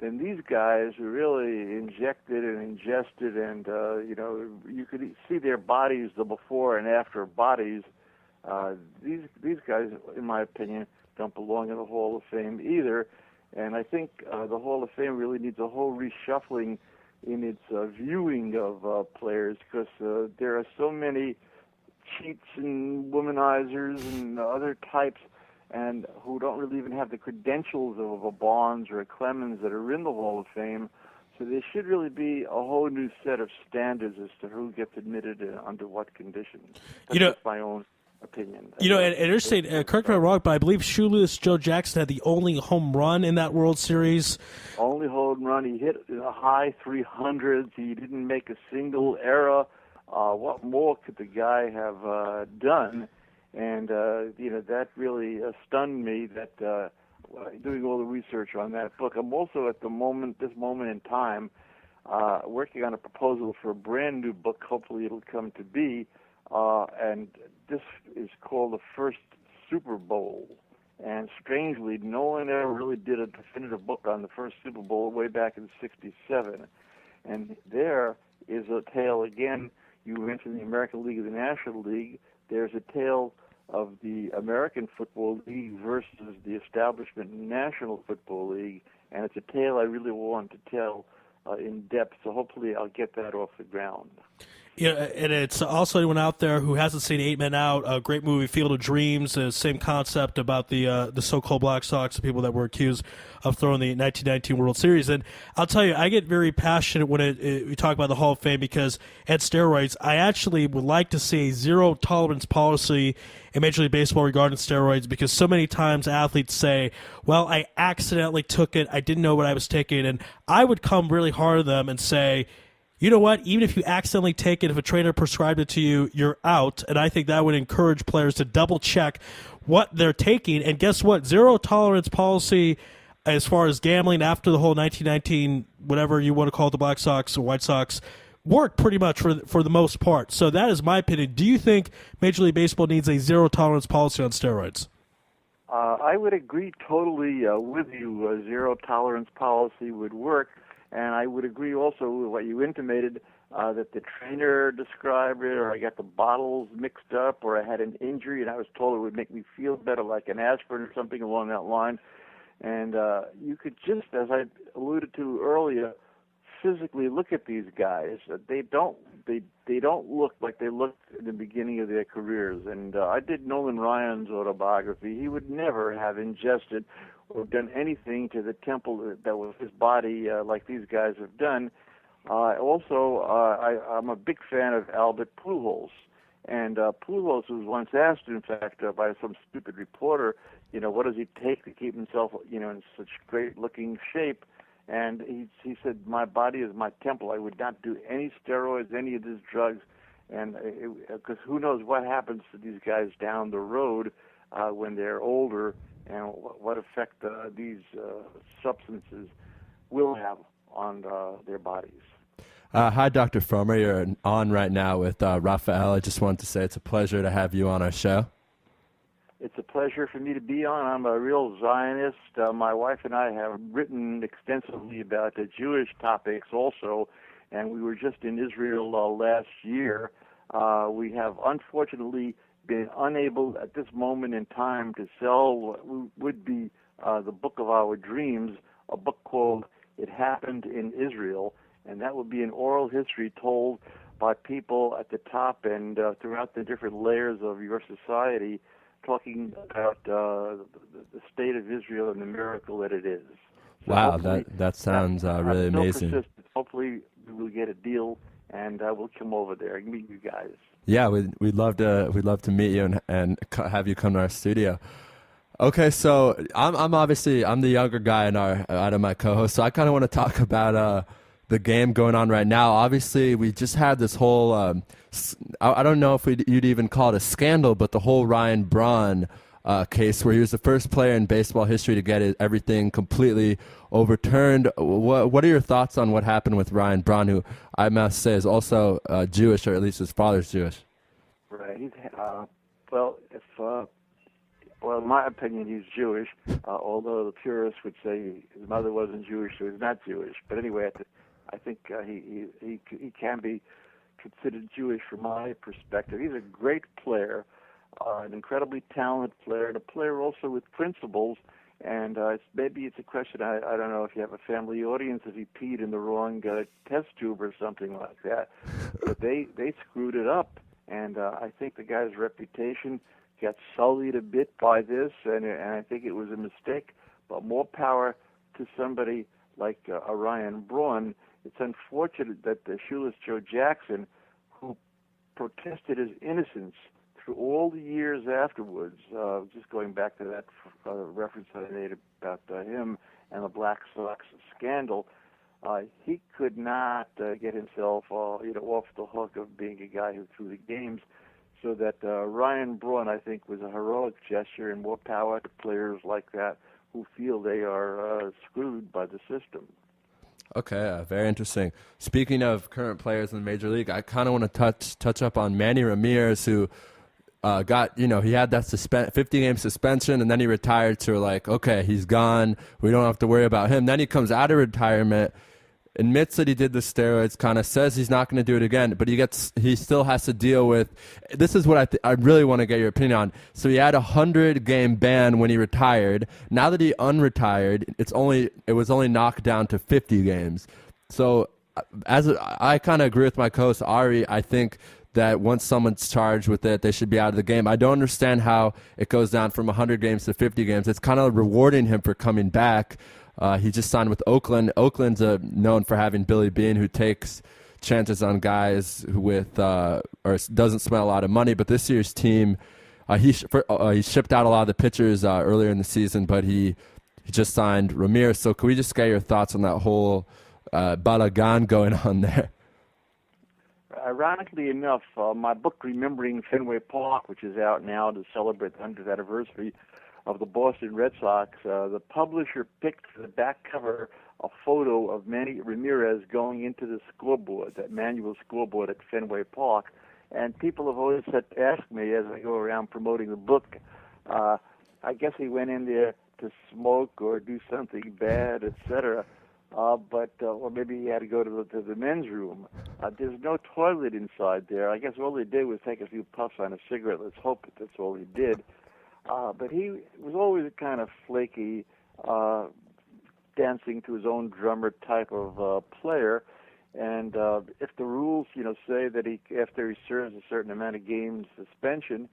then these guys are really injected and ingested, and you could see their bodies, the before and after bodies. These guys, in my opinion, don't belong in the Hall of Fame either. And I think the Hall of Fame really needs a whole reshuffling in its viewing of players, because there are so many cheats and womanizers and other types, and who don't really even have the credentials of a Bonds or a Clemens that are in the Hall of Fame. So there should really be a whole new set of standards as to who gets admitted and under what conditions. That's just my own opinion. And interstate, correct me if I'm wrong, but I believe Shoeless Joe Jackson had the only home run in that World Series. Only home run. He hit in the high 300s. He didn't make a single error. What more could the guy have done? And that really stunned me. That doing all the research on that book, I'm also at this moment in time, working on a proposal for a brand new book. Hopefully, it'll come to be. And this is called The First Super Bowl. And strangely, no one ever really did a definitive book on the first Super Bowl way back in '67. And there is a tale again. You mentioned the American League and the National League. There's a tale of the American Football League versus the establishment National Football League, and it's a tale I really want to tell in depth, so hopefully I'll get that off the ground. Yeah, and it's also anyone out there who hasn't seen 8 Men Out, a great movie, Field of Dreams, same concept about the so-called Black Sox, the people that were accused of throwing the 1919 World Series. And I'll tell you, I get very passionate when we talk about the Hall of Fame, because at steroids, I actually would like to see a zero-tolerance policy in Major League Baseball regarding steroids, because so many times athletes say, well, I accidentally took it, I didn't know what I was taking, and I would come really hard at them and say, you know what, even if you accidentally take it, if a trainer prescribed it to you, you're out. And I think that would encourage players to double check what they're taking. And guess what? Zero tolerance policy as far as gambling after the whole 1919, whatever you want to call it, the Black Sox or White Sox, worked pretty much for the most part. So that is my opinion. Do you think Major League Baseball needs a zero tolerance policy on steroids? I would agree totally with you. A zero tolerance policy would work. And I would agree also with what you intimated, that the trainer described it, or I got the bottles mixed up, or I had an injury and I was told it would make me feel better, like an aspirin or something along that line. And you could just, as I alluded to earlier, physically look at these guys. They don't look like they looked in the beginning of their careers. And I did Nolan Ryan's autobiography. He would never have ingested or done anything to the temple that was his body like these guys have done. I'm a big fan of Albert Pujols. And Pujols was once asked, in fact, by some stupid reporter, what does he take to keep himself, in such great-looking shape? And he said, my body is my temple. I would not do any steroids, any of these drugs, and because who knows what happens to these guys down the road when they're older, and what effect these substances will have on their bodies. Hi, Dr. Fromer. You're on right now with Raphael. I just wanted to say it's a pleasure to have you on our show. It's a pleasure for me to be on. I'm a real Zionist. My wife and I have written extensively about the Jewish topics also, and we were just in Israel last year. We have unfortunately been unable at this moment in time to sell what would be the book of our dreams, a book called It Happened in Israel, and that would be an oral history told by people at the top and throughout the different layers of your society, talking about the state of Israel and the miracle that it is. So wow, that sounds really amazing. Hopefully we will get a deal, and we'll come over there and meet you guys. Yeah, we'd love to meet you and have you come to our studio. Okay, so I'm obviously the younger guy out of my co-host, so I kind of want to talk about the game going on right now. Obviously, we just had this whole I don't know if you'd even call it a scandal, but the whole Ryan Braun case where he was the first player in baseball history to get everything completely overturned. What are your thoughts on what happened with Ryan Braun, who I must say is also Jewish, or at least his father's Jewish? Right. Well, if Well, in my opinion, he's Jewish, although the purists would say his mother wasn't Jewish, so he's not Jewish. But anyway, I think he can be considered Jewish from my perspective. He's a great player, an incredibly talented player, and a player also with principles. And maybe it's a question, I don't know if you have a family audience, if he peed in the wrong test tube or something like that. But they screwed it up. And I think the guy's reputation got sullied a bit by this, and I think it was a mistake. But more power to somebody like Orion Braun. It's unfortunate that the shoeless Joe Jackson, who protested his innocence through all the years afterwards, just going back to that reference that I made about him and the Black Sox scandal, he could not get himself off the hook of being a guy who threw the games. So that Ryan Braun, I think, was a heroic gesture, and more power to players like that who feel they are screwed by the system. Okay, very interesting. Speaking of current players in the Major League, I kind of want to touch up on Manny Ramirez, who he had that 50-game suspension, and then he retired. So we're like, okay, he's gone. We don't have to worry about him. Then he comes out of retirement, admits that he did the steroids, kind of says he's not going to do it again, but he still has to deal with. This is what I really want to get your opinion on. So he had a 100-game ban when he retired. Now that he unretired, it was only knocked down to 50 games. So I kind of agree with my co-host Ari. I think that once someone's charged with it, they should be out of the game. I don't understand how it goes down from 100 games to 50 games. It's kind of rewarding him for coming back. He just signed with Oakland. Oakland's known for having Billy Beane, who takes chances on guys or doesn't spend a lot of money. But this year's team, he shipped out a lot of the pitchers earlier in the season, but he just signed Ramirez. So can we just get your thoughts on that whole balagan going on there? Ironically enough, my book, Remembering Fenway Park, which is out now to celebrate the 100th anniversary of the Boston Red Sox, the publisher picked for the back cover a photo of Manny Ramirez going into the scoreboard, that manual scoreboard at Fenway Park. And people have always asked me as I go around promoting the book, I guess he went in there to smoke or do something bad, etc. Or maybe he had to go to the men's room. There's no toilet inside there. I guess all he did was take a few puffs on a cigarette. Let's hope that's all he did. But he was always a kind of flaky, dancing to his own drummer type of player. And if the rules, say that after he serves a certain amount of games suspension,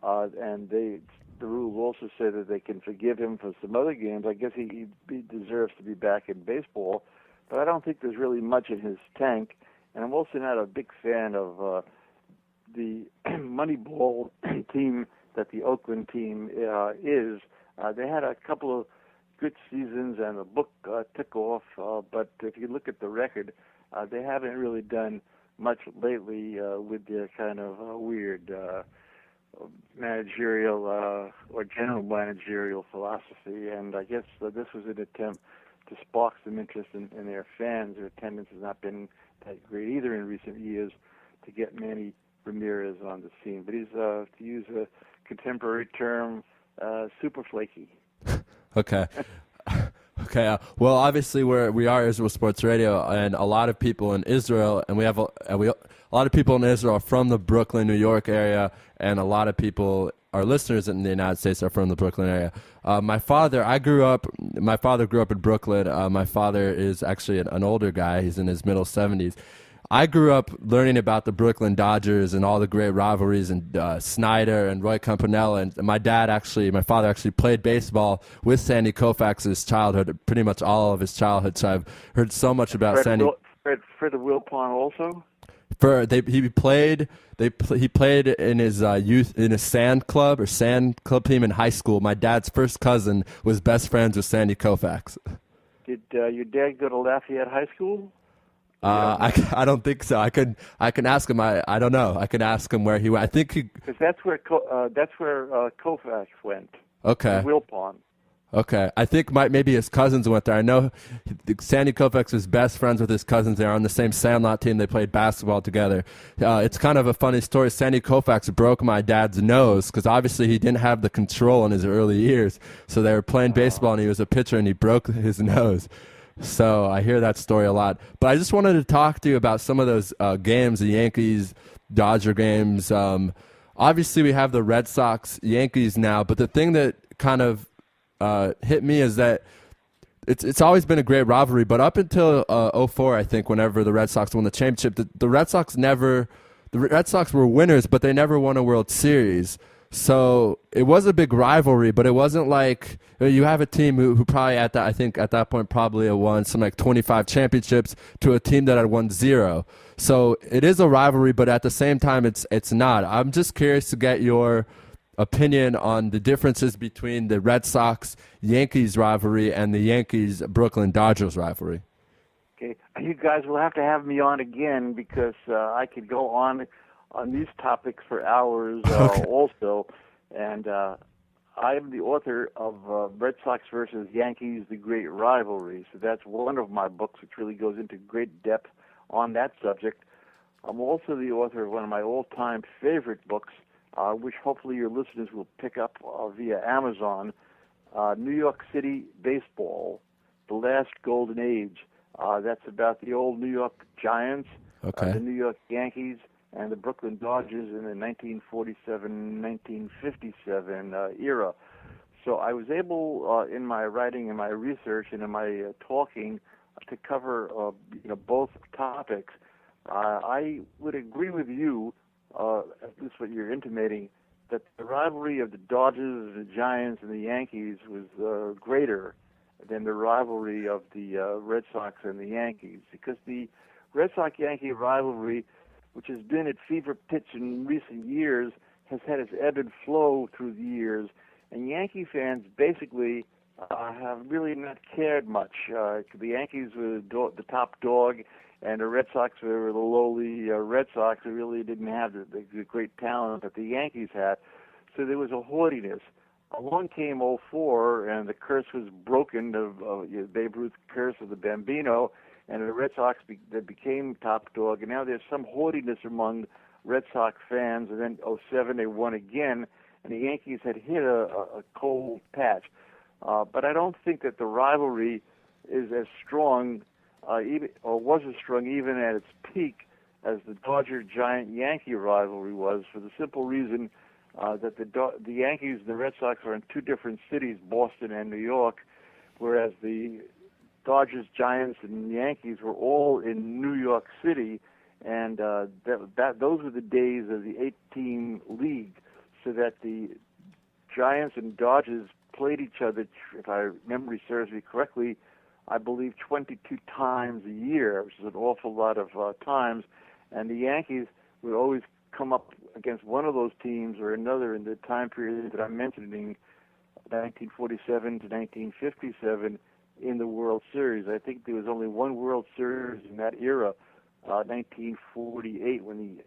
and the rules also say that they can forgive him for some other games, I guess he deserves to be back in baseball. But I don't think there's really much in his tank. And I'm also not a big fan of the Moneyball team that the Oakland team is. They had a couple of good seasons, and the book took off. But if you look at the record, they haven't really done much lately with their kind of weird managerial or general managerial philosophy. And I guess this was an attempt to spark some interest in their fans. Their attendance has not been that great either in recent years to get Manny Ramirez on the scene. But he's, to use a contemporary term, super flaky. Okay. Okay. Well, obviously we are Israel Sports Radio, and a lot of people in Israel, and we have a lot of people in Israel are from the Brooklyn, New York area, and a lot of people, our listeners in the United States, are from the Brooklyn area. My father grew up in Brooklyn. My father is actually an older guy. He's in his middle 70s. I grew up learning about the Brooklyn Dodgers and all the great rivalries, and Snyder and Roy Campanella. And my father actually played baseball with Sandy Koufax's childhood, pretty much all of his childhood. So I've heard so much about Sandy. Fred Wilpon also? He played in his youth in a sand club team in high school. My dad's first cousin was best friends with Sandy Koufax. Did your dad go to Lafayette High School? I don't think so. I can ask him. I don't know. I can ask him where he went. I think because that's where Koufax went. Okay. Wilpon. Okay, I think maybe his cousins went there. I know Sandy Koufax was best friends with his cousins. They're on the same Sandlot team. They played basketball together. It's kind of a funny story. Sandy Koufax broke my dad's nose because obviously he didn't have the control in his early years. So they were playing baseball and he was a pitcher and he broke his nose. So I hear that story a lot. But I just wanted to talk to you about some of those games, the Yankees-Dodger games. Obviously we have the Red Sox-Yankees now, but the thing that kind of hit me is that it's always been a great rivalry, but up until 04, I think, whenever the Red Sox won the championship, the Red Sox were winners, but they never won a World Series. So it was a big rivalry, but it wasn't like you have a team who probably at that point probably had won some like 25 championships to a team that had won 0. So it is a rivalry, but at the same time, it's not. I'm just curious to get your opinion on the differences between the Red Sox-Yankees rivalry and the Yankees-Brooklyn Dodgers rivalry. Okay, you guys will have to have me on again because I could go on these topics for hours also. And I am the author of Red Sox versus Yankees, The Great Rivalry. So that's one of my books, which really goes into great depth on that subject. I'm also the author of one of my all-time favorite books, which hopefully your listeners will pick up via Amazon, New York City Baseball, The Last Golden Age. That's about the old New York Giants, the New York Yankees, and the Brooklyn Dodgers in the 1947-1957 era. So I was able, in my writing and my research and in my talking, to cover both topics. I would agree with you, at least what you're intimating, that the rivalry of the Dodgers, the Giants, and the Yankees was greater than the rivalry of the Red Sox and the Yankees, because the Red Sox-Yankee rivalry, which has been at fever pitch in recent years, has had its ebb and flow through the years, and Yankee fans basically have really not cared much. The Yankees were the top dog, and the Red Sox were the lowly Red Sox who really didn't have the great talent that the Yankees had. So there was a haughtiness. Along came 04, and the curse was broken of Babe Ruth's curse of the Bambino, and the Red Sox became top dog. And now there's some haughtiness among Red Sox fans. And then 07 they won again, and the Yankees had hit a cold patch. But I don't think that the rivalry is as strong, was as strong even at its peak as the Dodger-Giant-Yankee rivalry was, for the simple reason that the Yankees and the Red Sox are in two different cities, Boston and New York, whereas the Dodgers, Giants, and Yankees were all in New York City, and those were the days of the 8-team league, so that the Giants and Dodgers played each other, if my memory serves me correctly, I believe 22 times a year, which is an awful lot of times, and the Yankees would always come up against one of those teams or another in the time period that I'm mentioning, 1947 to 1957, in the World Series. I think there was only one World Series in that era, 1948, when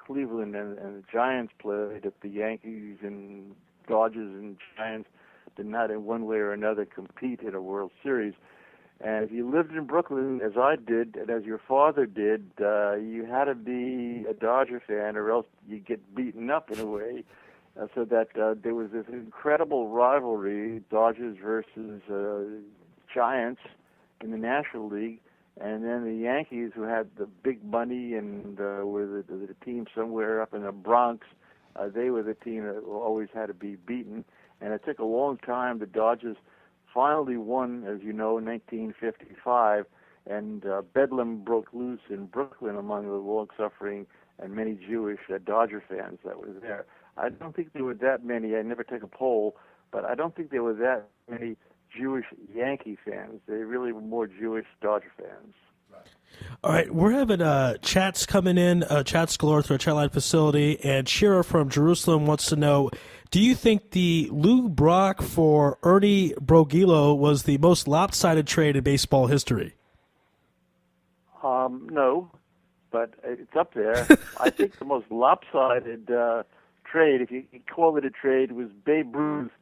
Cleveland and the Giants played. If the Yankees and Dodgers and Giants did not in one way or another compete in a World Series. And if you lived in Brooklyn, as I did, and as your father did, you had to be a Dodger fan or else you'd get beaten up in a way. So that there was this incredible rivalry, Dodgers versus Giants in the National League, and then the Yankees, who had the big money and were the team somewhere up in the Bronx, they were the team that always had to be beaten. And it took a long time. The Dodgers finally won, as you know, in 1955, and Bedlam broke loose in Brooklyn among the long-suffering and many Jewish Dodger fans that were there. I don't think there were that many. I never took a poll, but I don't think there were that many Jewish Yankee fans. They really were more Jewish Dodger fans. All right, we're having chats coming in, chats galore through our chat line facility, and Shira from Jerusalem wants to know, do you think the Lou Brock for Ernie Brogilo was the most lopsided trade in baseball history? No, but it's up there. I think the most lopsided trade, if you call it a trade, was Babe Ruth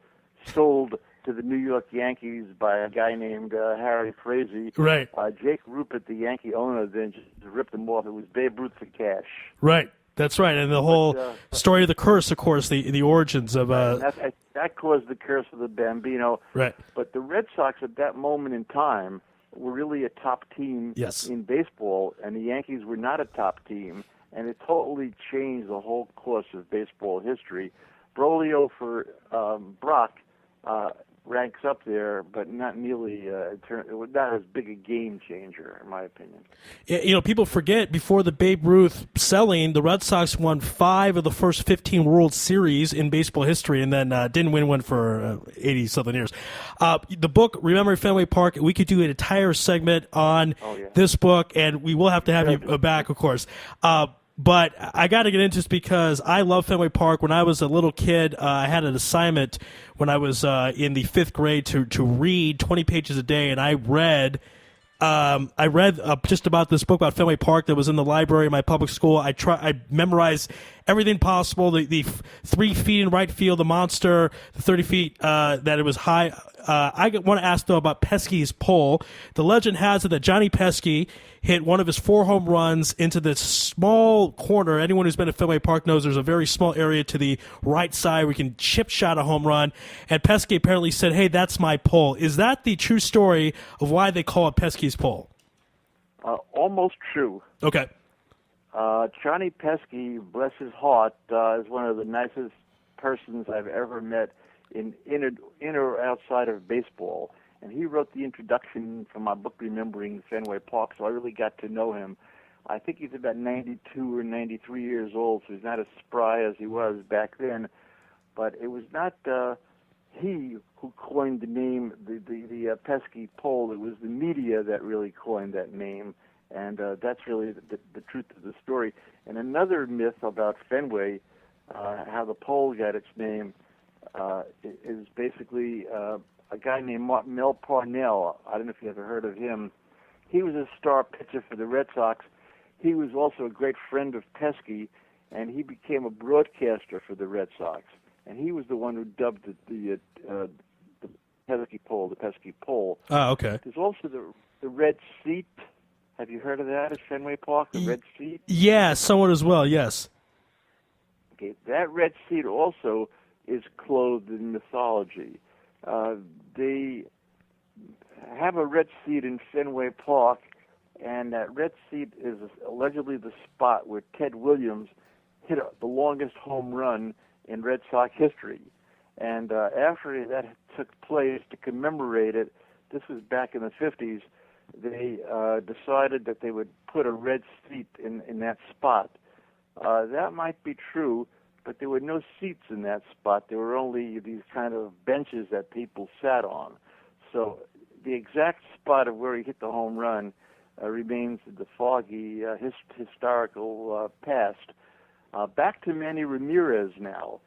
sold to the New York Yankees by a guy named Harry Frazee. Right. Jake Rupert, the Yankee owner, then just ripped him off. It was Babe Ruth for cash. Right. That's right. And the whole story of the curse, of course, the origins of... That caused the curse of the Bambino. Right. But the Red Sox at that moment in time were really a top team in baseball, and the Yankees were not a top team, and it totally changed the whole course of baseball history. Broglio for Brock ranks up there, but not nearly, not as big a game changer, in my opinion. You know, people forget, before the Babe Ruth selling, the Red Sox won 5 of the first 15 World Series in baseball history, and then didn't win one for 80-something years. The book, Remembering Fenway Park, we could do an entire segment on this book, and we will have to have you back, of course. But I got to get into this because I love Fenway Park. When I was a little kid, I had an assignment when I was in the 5th grade to read 20 pages a day, and I read just about this book about Fenway Park that was in the library of my public school. I memorized everything possible, the 3 feet in right field, the monster, the 30 feet that it was high. I want to ask, though, about Pesky's pole. The legend has it that Johnny Pesky hit one of his 4 home runs into this small corner. Anyone who's been at Fenway Park knows there's a very small area to the right side where you can chip shot a home run. And Pesky apparently said, "Hey, that's my pole." Is that the true story of why they call it Pesky's pole? Almost true. Okay. Johnny Pesky, bless his heart, is one of the nicest persons I've ever met in or outside of baseball. And he wrote the introduction for my book, Remembering Fenway Park, so I really got to know him. I think he's about 92 or 93 years old, so he's not as spry as he was back then. But it was not he who coined the name, the Pesky pole. It was the media that really coined that name, and that's really the truth of the story. And another myth about Fenway, how the pole got its name, is basically a guy named Mel Parnell. I don't know if you ever heard of him. He was a star pitcher for the Red Sox. He was also a great friend of Pesky, and he became a broadcaster for the Red Sox. And he was the one who dubbed the Pesky pole. Oh, okay. There's also the Red Seat. Have you heard of that at Fenway Park, the Red Seat? Yeah, somewhat as well, yes. Okay, that Red Seat also is clothed in mythology. They have a red seat in Fenway Park, and that red seat is allegedly the spot where Ted Williams hit the longest home run in Red Sox history. And after that took place, to commemorate it, this was back in the 50s, they decided that they would put a red seat in that spot. That might be true, but there were no seats in that spot. There were only these kind of benches that people sat on. So the exact spot of where he hit the home run remains the foggy historical past. Back to Manny Ramirez now.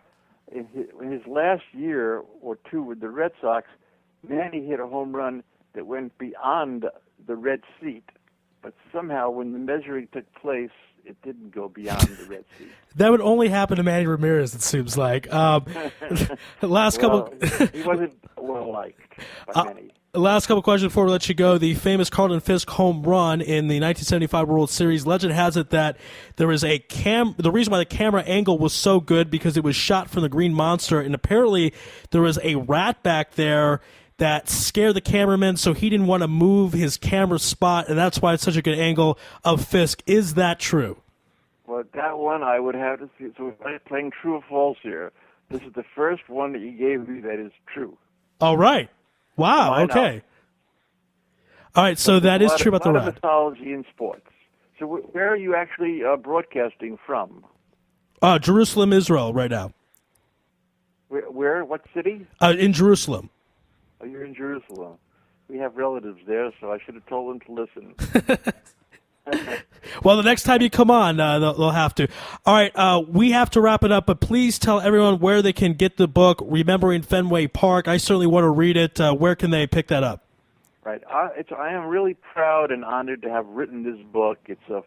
In his last year or two with the Red Sox, Manny hit a home run that went beyond the red seat, but somehow when the measuring took place, it didn't go beyond the red seat. That would only happen to Manny Ramirez, it seems like. Last couple. He wasn't well liked by many. Last couple questions before we let you go. The famous Carlton Fisk home run in the 1975 World Series. Legend has it that there was the reason why the camera angle was so good because it was shot from the Green Monster, and apparently there was a rat back there that scared the cameraman, so he didn't want to move his camera spot, and that's why it's such a good angle of Fisk. Is that true? Well, that one I would have to see. So we're playing true or false here. This is the first one that you gave me that is true. All right. Wow, okay. All right, so that is true about the rat. A lot of mythology in sports. So where are you actually broadcasting from? Jerusalem, Israel, right now. Where? What city? In Jerusalem. Oh, you're in Jerusalem. We have relatives there, so I should have told them to listen. Well, the next time you come on, they'll have to. All right, we have to wrap it up, but please tell everyone where they can get the book, Remembering Fenway Park. I certainly want to read it. Where can they pick that up? Right. I am really proud and honored to have written this book. It's a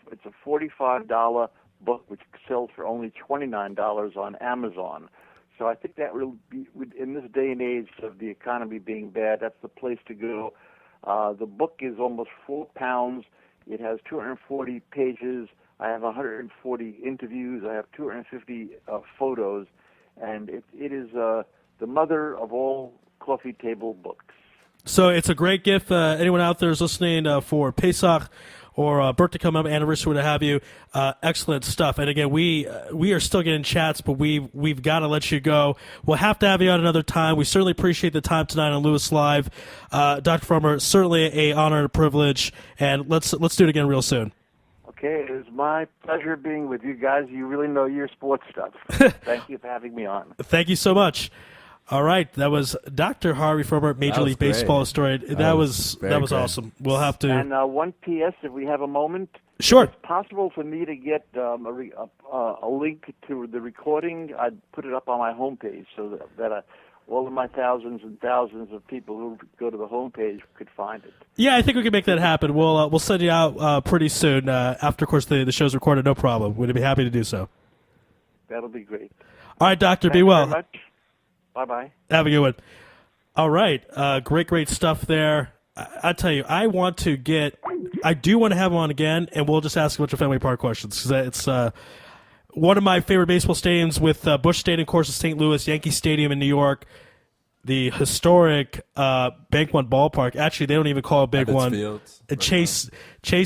$45 book, which sells for only $29 on Amazon. So I think that will be, in this day and age of the economy being bad, that's the place to go. The book is almost 4 pounds. It has 240 pages. I have 140 interviews. I have 250 photos. And it is the mother of all coffee table books. So it's a great gift. Anyone out there is listening for Pesach or birthday coming up, anniversary, what have you. Excellent stuff. And again, we are still getting chats, but we've got to let you go. We'll have to have you on another time. We certainly appreciate the time tonight on Louis Live. Dr. Farmer, certainly an honor and a privilege. And let's do it again real soon. Okay, it is my pleasure being with you guys. You really know your sports stuff. Thank you for having me on. Thank you so much. All right, that was Dr. Harvey Farmer, Major League Baseball historian. That was awesome. We'll have to. And one P.S. if we have a moment. Sure. If it's possible for me to get a link to the recording, I'd put it up on my homepage so that all of my thousands and thousands of people who go to the homepage could find it. Yeah, I think we can make that happen. We'll send you out pretty soon after, of course, the show's recorded. No problem. We'd be happy to do so. That'll be great. All right, Doctor. Thanks be well. very much. Bye-bye. Have a good one. All right. Great stuff there. I tell you, I do want to have him on again, and we'll just ask a bunch of Fenway Park questions because it's one of my favorite baseball stadiums with Busch Stadium, of course, in St. Louis, Yankee Stadium in New York, the historic Bank One ballpark. Actually, they don't even call it Bank One. Fields. Chase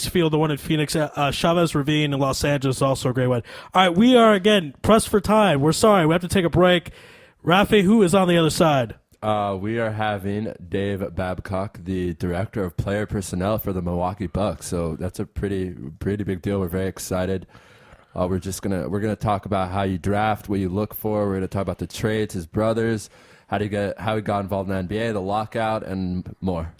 Field, the one in Phoenix. Chavez Ravine in Los Angeles is also a great one. All right, we are, again, pressed for time. We're sorry. We have to take a break. Rafi, who is on the other side? We are having Dave Babcock, the director of player personnel for the Milwaukee Bucks. So that's a pretty big deal. We're very excited. We're gonna talk about how you draft, what you look for. We're gonna talk about the trades, his brothers, how he got involved in the NBA, the lockout, and more.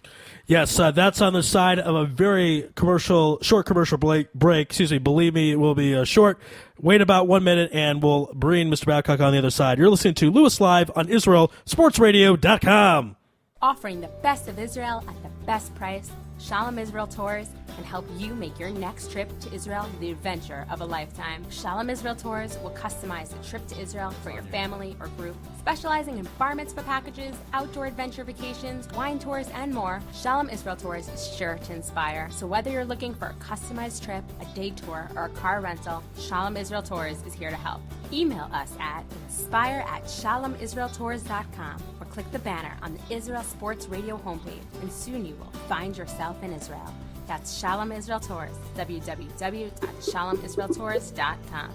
Yes, that's on the side of a very short commercial break. Excuse me. Believe me, it will be short. Wait about 1 minute, and we'll bring Mr. Babcock on the other side. You're listening to Louis Live on IsraelSportsRadio.com. Offering the best of Israel at the best price, Shalom Israel Tours can help you make your next trip to Israel the adventure of a lifetime. Shalom Israel Tours will customize the trip to Israel for your family or group. Specializing in bar mitzvah packages, outdoor adventure vacations, wine tours, and more, Shalom Israel Tours is sure to inspire. So whether you're looking for a customized trip, a day tour, or a car rental, Shalom Israel Tours is here to help. Email us at inspire@shalomisraeltours.com or click the banner on the Israel Sports Radio homepage, and soon you will find yourself in Israel. That's Shalom Israel Tours, www.shalomisraeltours.com.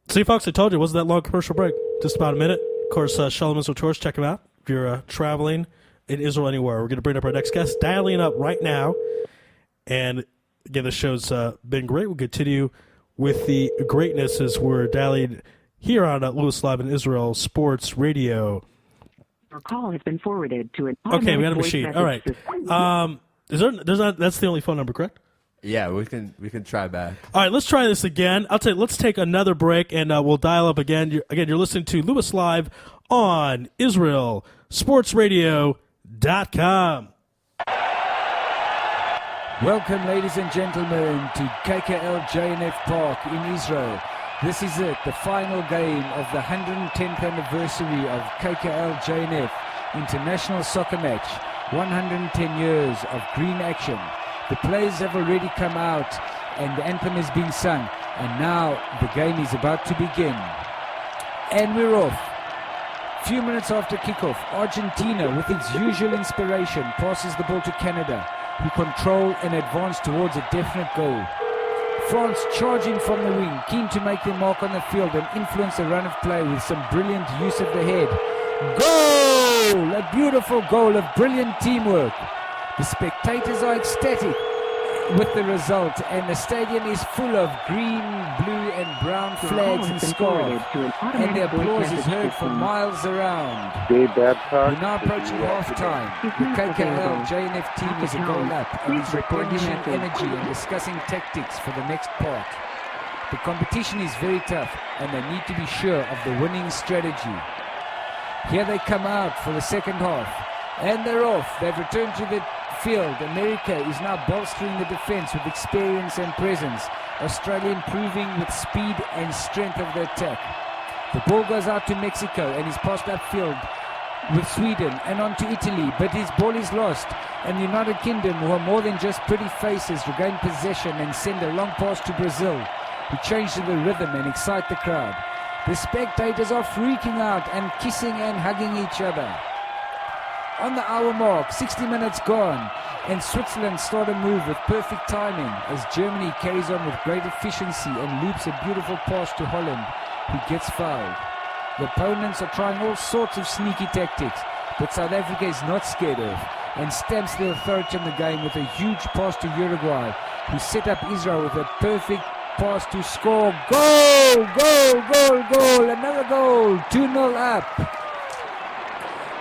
See, folks, I told you it wasn't that long commercial break. Just about a minute. Of course, Shalom Israel Tours, check them out if you're traveling in Israel anywhere. We're going to bring up our next guest, dialing up right now. And again, the show's been great. We'll continue with the greatness as we're dialing here on Louis Live in Israel Sports Radio. Your call has been forwarded to an Okay, we got a machine. All right. That's the only phone number, correct? Yeah, we can try back. All right, let's try this again. I'll tell you, let's take another break, and we'll dial up again. You're listening to Louis Live on IsraelSportsRadio.com. Welcome, ladies and gentlemen, to KKL JNF Park in Israel. This is it, the final game of the 110th anniversary of KKL JNF International Soccer Match. 110 years of green action. The players have already come out and the anthem has been sung, and now the game is about to begin. And we're off. Few minutes after kickoff, Argentina, with its usual inspiration, passes the ball to Canada, who control and advance towards a definite goal. France charging from the wing, keen to make their mark on the field and influence the run of play with some brilliant use of the head. Goal! A beautiful goal of brilliant teamwork. The spectators are ecstatic with the result, and the stadium is full of green, blue and brown flags and scarves, and the applause is heard for miles around. Dave Babcock. We're now approaching half-time. The KKL JNF team is a goal up and is replenishing energy and discussing tactics for the next part. The competition is very tough, and they need to be sure of the winning strategy. Here they come out for the second half, and they're off. They've returned to the field. America is now bolstering the defense with experience and presence. Australia improving with speed and strength of the attack. The ball goes out to Mexico and is passed upfield with Sweden and on to Italy, but his ball is lost, and the United Kingdom, who are more than just pretty faces, regain possession and send a long pass to Brazil, who change to the rhythm and excite the crowd. The spectators are freaking out and kissing and hugging each other. On the hour mark, 60 minutes gone, and Switzerland start a move with perfect timing as Germany carries on with great efficiency and loops a beautiful pass to Holland, who gets fouled. The opponents are trying all sorts of sneaky tactics, but South Africa is not scared of and stamps their authority in the game with a huge pass to Uruguay, who set up Israel with a perfect pass to score. Goal! Goal! Goal! Goal! Another goal! 2-0 up.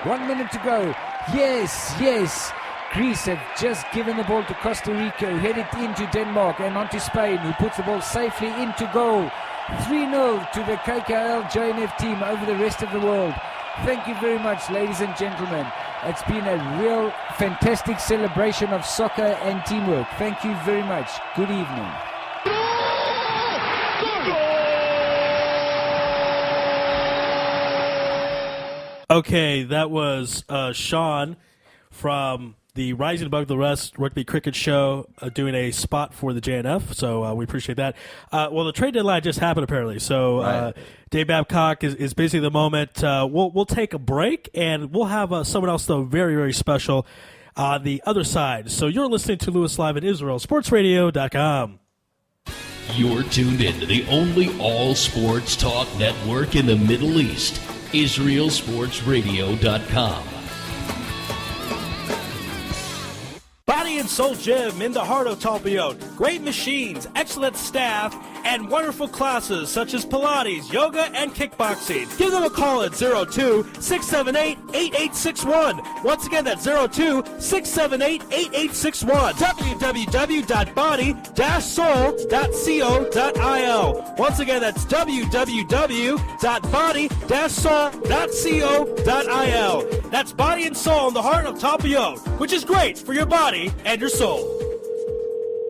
1 minute to go. Yes, yes. Greece have just given the ball to Costa Rica, who head it into Denmark and onto Spain, who puts the ball safely into goal. 3-0 to the KKL JNF team over the rest of the world. Thank you very much, ladies and gentlemen. It's been a real fantastic celebration of soccer and teamwork. Thank you very much. Good evening. Okay, that was Sean from the Rising Above the Rest Rugby Cricket Show doing a spot for the JNF, so we appreciate that. Well, the trade deadline just happened, apparently, so Right. Dave Babcock is busy at the moment. We'll take a break, and we'll have someone else, though, very, very special on the other side. So you're listening to Louis Live in Israel, sportsradio.com. You're tuned in to the only all-sports talk network in the Middle East, IsraelSportsRadio.com. Body and Soul Gym in the heart of Talpiot. Great machines, excellent staff, and wonderful classes such as Pilates, yoga, and kickboxing. Give them a call at 02-678-8861. Once again, that's 02-678-8861. www.body-soul.co.il. Once again, that's www.body-soul.co.il. That's Body and Soul in the heart of Talpiot, which is great for your body and your soul.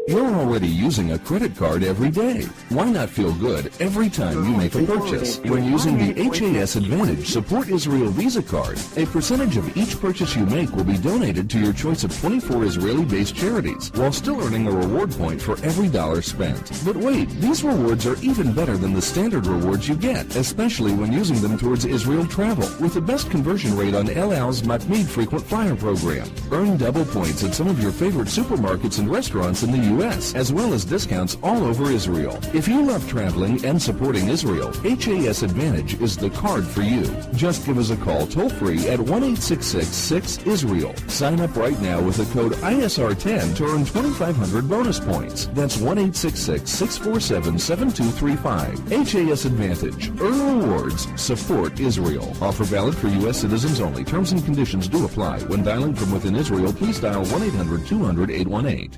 You're already using a credit card every day. Why not feel good every time you make a purchase? When using the HAS Advantage Support Israel Visa card, a percentage of each purchase you make will be donated to your choice of 24 Israeli-based charities, while still earning a reward point for every dollar spent. But wait, these rewards are even better than the standard rewards you get, especially when using them towards Israel travel, with the best conversion rate on El Al's Matmeed Frequent Flyer program. Earn double points at some of your favorite supermarkets and restaurants in the U.S., as well as discounts all over Israel. If you love traveling and supporting Israel, HAS Advantage is the card for you. Just give us a call toll-free at 1-866-6-ISRAEL. Sign up right now with the code ISR10 to earn 2,500 bonus points. That's 1-866-647-7235. HAS Advantage. Earn rewards. Support Israel. Offer valid for U.S. citizens only. Terms and conditions do apply. When dialing from within Israel, please dial 1-800-200-818.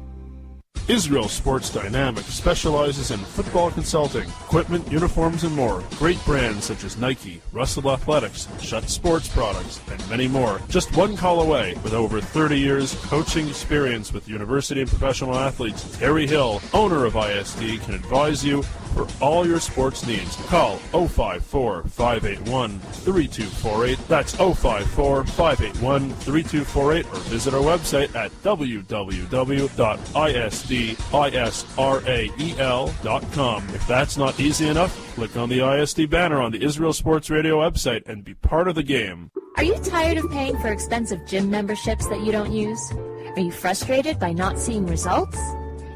Israel Sports Dynamics specializes in football consulting, equipment, uniforms, and more. Great brands such as Nike, Russell Athletics, Shutt Sports Products, and many more. Just one call away. With over 30 years coaching experience with university and professional athletes, Terry Hill, owner of ISD, can advise you for all your sports needs. Call 054-581-3248. That's 054-581-3248, or visit our website at www.isdisrael.com. If that's not easy enough, click on the ISD banner on the Israel Sports Radio website and be part of the game. Are you tired of paying for expensive gym memberships that you don't use? Are you frustrated by not seeing results?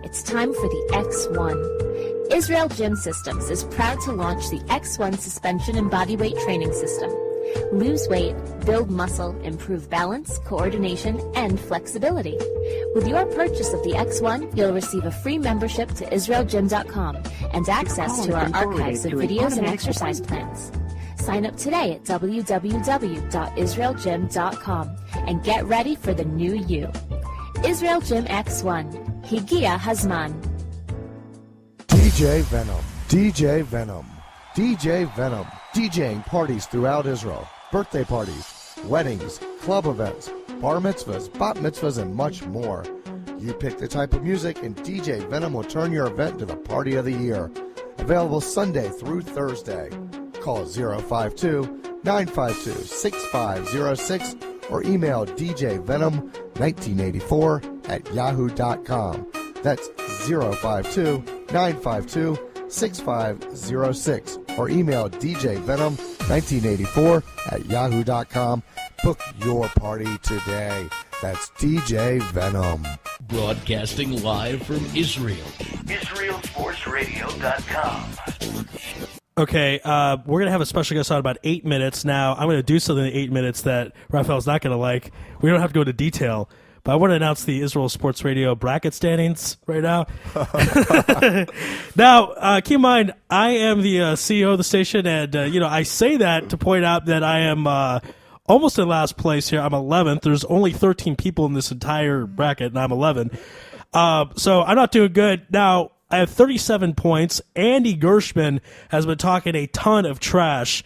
It's time for the X1. Israel Gym Systems is proud to launch the X1 suspension and bodyweight training system. Lose weight, build muscle, improve balance, coordination, and flexibility. With your purchase of the X1, you'll receive a free membership to IsraelGym.com and access to our archives of videos and exercise plans. Sign up today at www.israelgym.com and get ready for the new you. Israel Gym X1. Higia Hazman. DJ Venom, DJ Venom, DJ Venom, DJing parties throughout Israel, birthday parties, weddings, club events, bar mitzvahs, bat mitzvahs, and much more. You pick the type of music and DJ Venom will turn your event into the party of the year. Available Sunday through Thursday. call 052-952-6506 or email djvenom1984@yahoo.com. That's 052-952-6506 or email djvenom1984@yahoo.com. Book your party today. That's DJ Venom. Broadcasting live from Israel. IsraelSportsRadio.com. Okay, we're going to have a special guest on about 8 minutes. Now, I'm going to do something in 8 minutes that Raphael's not going to like. We don't have to go into detail, but I want to announce the Israel Sports Radio bracket standings right now. Now, keep in mind, I am the CEO of the station, and, I say that to point out that I am almost in last place here. I'm 11th. There's only 13 people in this entire bracket, and I'm 11. So I'm not doing good. Now, I have 37 points. Andy Gershman has been talking a ton of trash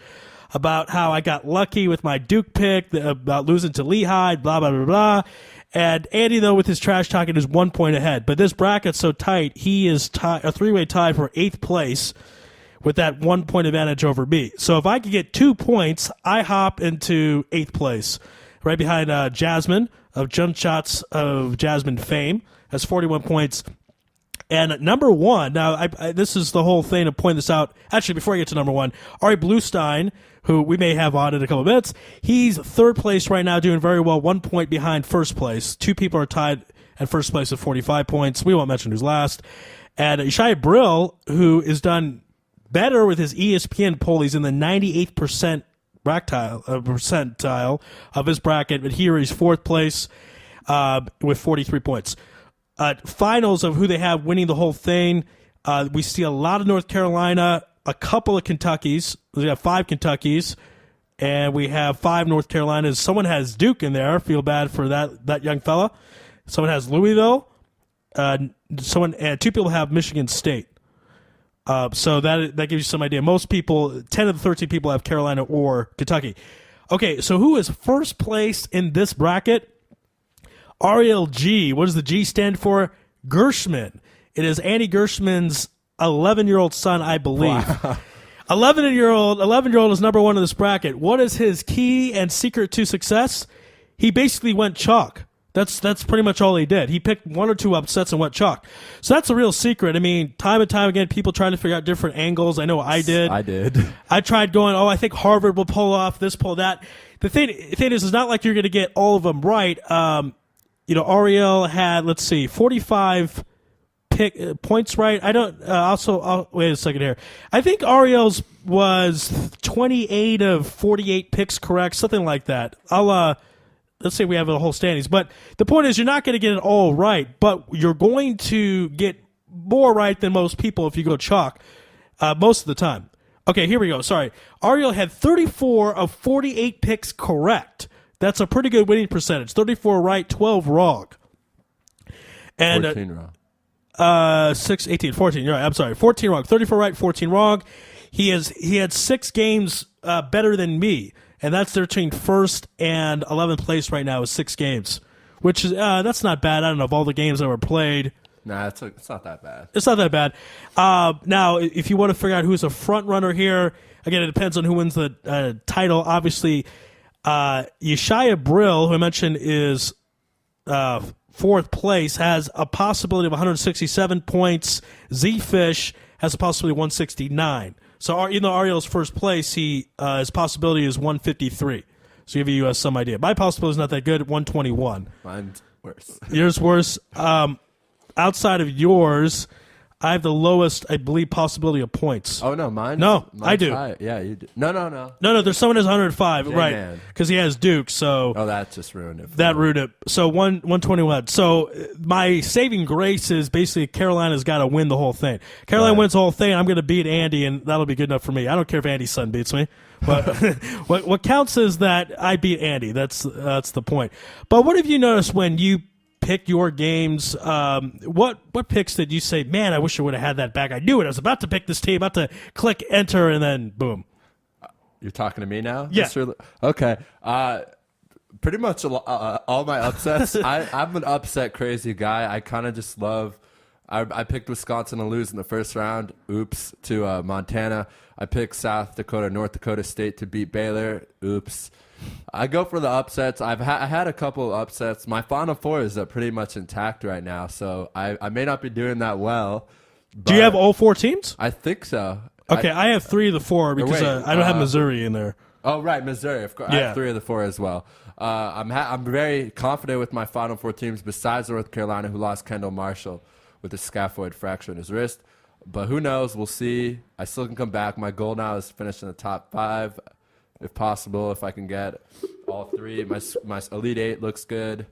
about how I got lucky with my Duke pick, about losing to Lehigh, blah, blah, blah, blah. And Andy, though, with his trash talking, is 1 point ahead. But this bracket's so tight, he is a three-way tie for 8th place with that 1 point advantage over me. So if I could get 2 points, I hop into 8th place, right behind Jasmine of Jump Shots of Jasmine fame. Has 41 points. And number one, now this is the whole thing to point this out. Actually, before I get to number one, Ari Bluestein, who we may have on in a couple of minutes, he's 3rd place right now, doing very well, 1 point behind 1st place. 2 people are tied at 1st place with 45 points. We won't mention who's last. And Ishai Brill, who is done better with his ESPN poll, he's in the 98th percentile of his bracket, but here he's 4th place with 43 points. Finals of who they have winning the whole thing. We see a lot of North Carolina, a couple of Kentuckys. We have 5 Kentuckys, and we have 5 North Carolinas. Someone has Duke in there. Feel bad for that young fella. Someone has Louisville. 2 people have Michigan State. So that gives you some idea. Most people, 10 of the 13 people have Carolina or Kentucky. Okay, so who is first place in this bracket? Ariel G. What does the G stand for? Gershman. It is Andy Gershman's 11-year-old son, I believe. Wow. 11-year-old is number one in this bracket. What is his key and secret to success? He basically went chalk. That's pretty much all he did. He picked 1 or 2 upsets and went chalk. So that's a real secret. I mean, time and time again, people trying to figure out different angles. I know I did. I tried going, I think Harvard will pull off this, pull that. The thing is, it's not like you're going to get all of them right. Ariel had, 45 points right. I don't, wait a second here. I think Ariel's was 28 of 48 picks correct, something like that. Let's say we have a whole standings. But the point is, you're not going to get it all right, but you're going to get more right than most people if you go chalk most of the time. Okay, here we go. Sorry. Ariel had 34 of 48 picks correct. That's a pretty good winning percentage. 34 right, 12 wrong. And 14 wrong. 18, 14. You're right. I'm sorry. 14 wrong. 34 right, 14 wrong. He had 6 games better than me, and that's between 1st and 11th place right now is 6 games, which is that's not bad. I don't know of all the games that were played. Nah, it's not that bad. It's not that bad. Now, if you want to figure out who's a front runner here, again, it depends on who wins the title. Obviously, Yeshaya Brill, who I mentioned is 4th place, has a possibility of 167 points. Z-Fish has a possibility of 169. So even though Ariel's 1st place, his possibility is 153. So give you some idea. My possibility is not that good, 121. Mine's worse. Yours worse. Outside of yours, I have the lowest, I believe, possibility of points. Oh, no, mine. No, I do. High. Yeah, you do. No. No, there's someone who has 105, right? Because he has Duke, so. Oh, that just ruined it. That ruined it. So 121. So my saving grace is basically Carolina's got to win the whole thing. Carolina wins the whole thing, I'm going to beat Andy, and that'll be good enough for me. I don't care if Andy's son beats me. But what counts is that I beat Andy. That's the point. But what have you noticed when you pick your games? What picks did you say, man, I wish I would have had that back? I knew it. I was about to pick this team, about to click enter, and then boom. You're talking to me now? Yeah. Okay. Pretty much all my upsets. I'm an upset crazy guy. I kind of just love. I picked Wisconsin to lose in the first round. Oops, to Montana. I picked South Dakota, North Dakota State to beat Baylor. Oops. I go for the upsets. I had a couple of upsets. My Final Four is pretty much intact right now, so I may not be doing that well. Do you have all 4 teams? I think so. Okay, I have 3 of the 4 because I don't have Missouri in there. Oh, right, Missouri. Of course, Yeah. I have 3 of the 4 as well. I'm very confident with my Final Four teams besides North Carolina, who lost Kendall Marshall with a scaphoid fracture in his wrist. But who knows? We'll see. I still can come back. My goal now is to finish in the top 5, if possible, if I can get all 3. My Elite 8 looks good.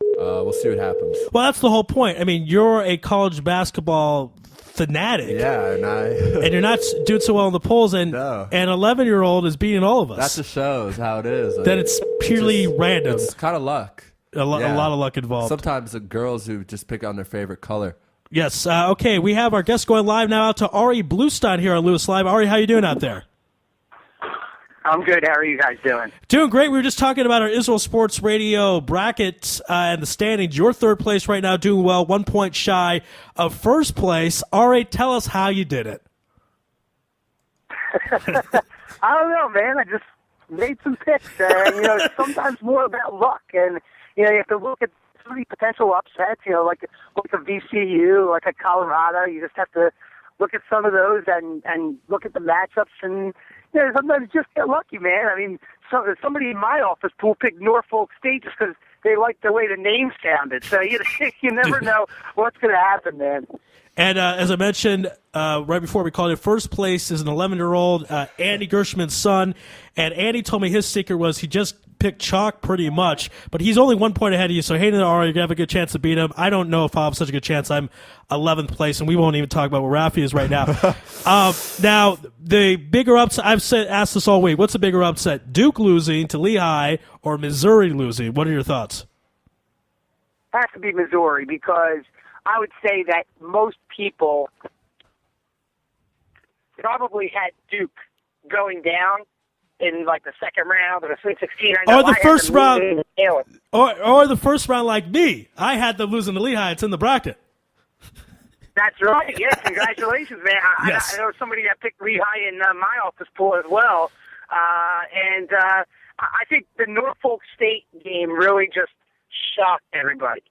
We'll see what happens. Well, that's the whole point. I mean, you're a college basketball fanatic. Yeah, and you're not doing so well in the polls, and an 11-year-old is beating all of us. That just shows how it is. That it's purely random. It's kind of luck. A lot of luck involved. Sometimes the girls who just pick on their favorite color. Yes. Okay, we have our guest going live now out to Ari Bluestein here on Lewis Live. Ari, how you doing out there? I'm good. How are you guys doing? Doing great. We were just talking about our Israel Sports Radio bracket and the standings. You're third place right now, doing well, 1 point shy of first place. Ari, tell us how you did it. I don't know, man. I just made some picks. It's sometimes more about luck. And, you have to look at some of the potential upsets, like a VCU, like a Colorado. You just have to look at some of those and look at the matchups and, sometimes just get lucky, man. I mean, somebody in my office pool picked Norfolk State just because they liked the way the name sounded. So you never know what's going to happen, man. And as I mentioned right before we called it, first place is an 11-year-old, Andy Gershman's son. And Andy told me his secret was he just picked chalk pretty much, but he's only 1 point ahead of you. So Hayden and Ari, you're going to have a good chance to beat him. I don't know if I'll have such a good chance. I'm 11th place, and we won't even talk about where Rafi is right now. Now, the bigger upset, asked this all week, what's the bigger upset? Duke losing to Lehigh or Missouri losing? What are your thoughts? It has to be Missouri because I would say that most people probably had Duke going down in like the second round or the Sweet 16. Or the first round, or the first round like me. I had them losing to Lehigh. It's in the bracket. That's right. Yeah, congratulations, man. Yes. I know somebody that picked Lehigh in my office pool as well. And I think the Norfolk State game really just shocked everybody.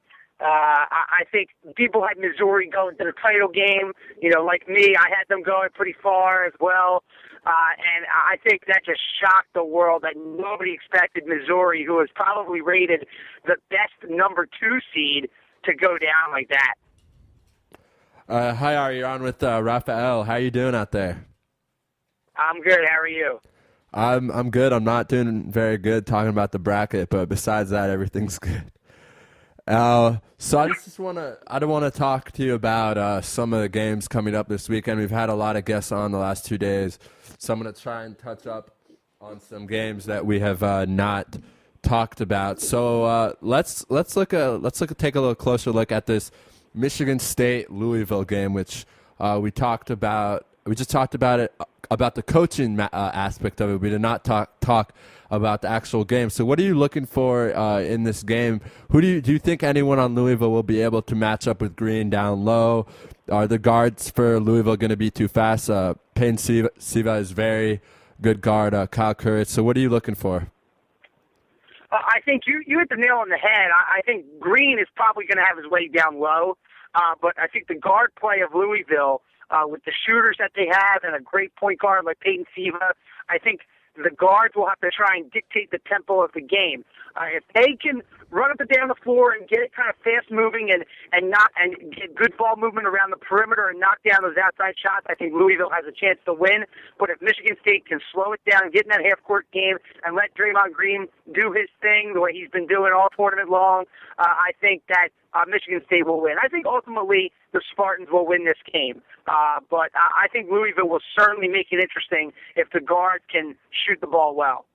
I think people had Missouri going to the title game. Like me, I had them going pretty far as well. And I think that just shocked the world that nobody expected Missouri, who was probably rated the best number 2 seed, to go down like that. Hi, Ari. You're on with Raphael. How you doing out there? I'm good. How are you? I'm good. I'm not doing very good talking about the bracket, but besides that, everything's good. So I just want to talk to you about some of the games coming up this weekend. We've had a lot of guests on the last 2 days, so I'm going to try and touch up on some games that we have not talked about. So let's take a little closer look at this Michigan State Louisville game, which we talked about. We just talked about it, about the coaching aspect of it. We did not talk about the actual game. So what are you looking for in this game? Who do you think anyone on Louisville will be able to match up with Green down low? Are the guards for Louisville going to be too fast? Payne Siva is very good guard. Kyle Kurtz. So what are you looking for? I think you hit the nail on the head. I think Green is probably going to have his way down low, but I think the guard play of Louisville, with the shooters that they have and a great point guard like Payton Siva, I think the guards will have to try and dictate the tempo of the game. If they can run up and down the floor and get it kind of fast moving and get good ball movement around the perimeter and knock down those outside shots, I think Louisville has a chance to win. But if Michigan State can slow it down and get in that half-court game and let Draymond Green do his thing the way he's been doing all tournament long, I think that Michigan State will win. I think ultimately the Spartans will win this game. But I think Louisville will certainly make it interesting if the guards can shoot the ball well.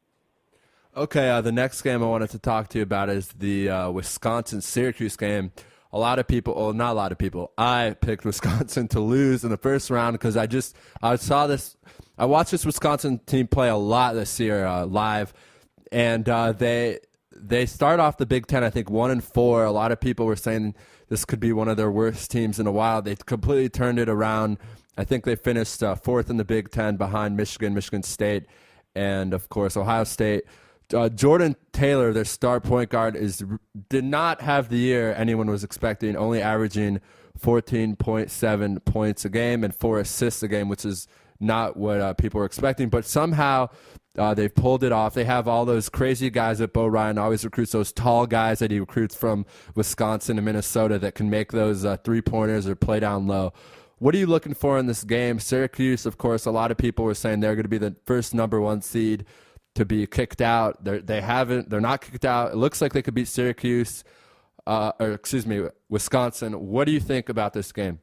Okay, the next game I wanted to talk to you about is the Wisconsin-Syracuse game. A lot of people, well, not a lot of people, I picked Wisconsin to lose in the first round because I watched this Wisconsin team play a lot this year live, and they start off the Big Ten, I think, 1-4. A lot of people were saying this could be one of their worst teams in a while. They completely turned it around I think they finished fourth in the Big Ten behind Michigan, Michigan State, and, of course, Ohio State. Jordan Taylor, their star point guard, did not have the year anyone was expecting, only averaging 14.7 points a game and 4 assists a game, which is not what people were expecting. But somehow they've pulled it off. They have all those crazy guys that Bo Ryan always recruits, those tall guys that he recruits from Wisconsin and Minnesota that can make those three-pointers or play down low. What are you looking for in this game? Syracuse, of course, a lot of people were saying they're going to be the first number 1 seed to be kicked out. They're not kicked out. It looks like they could beat Syracuse, Wisconsin. What do you think about this game?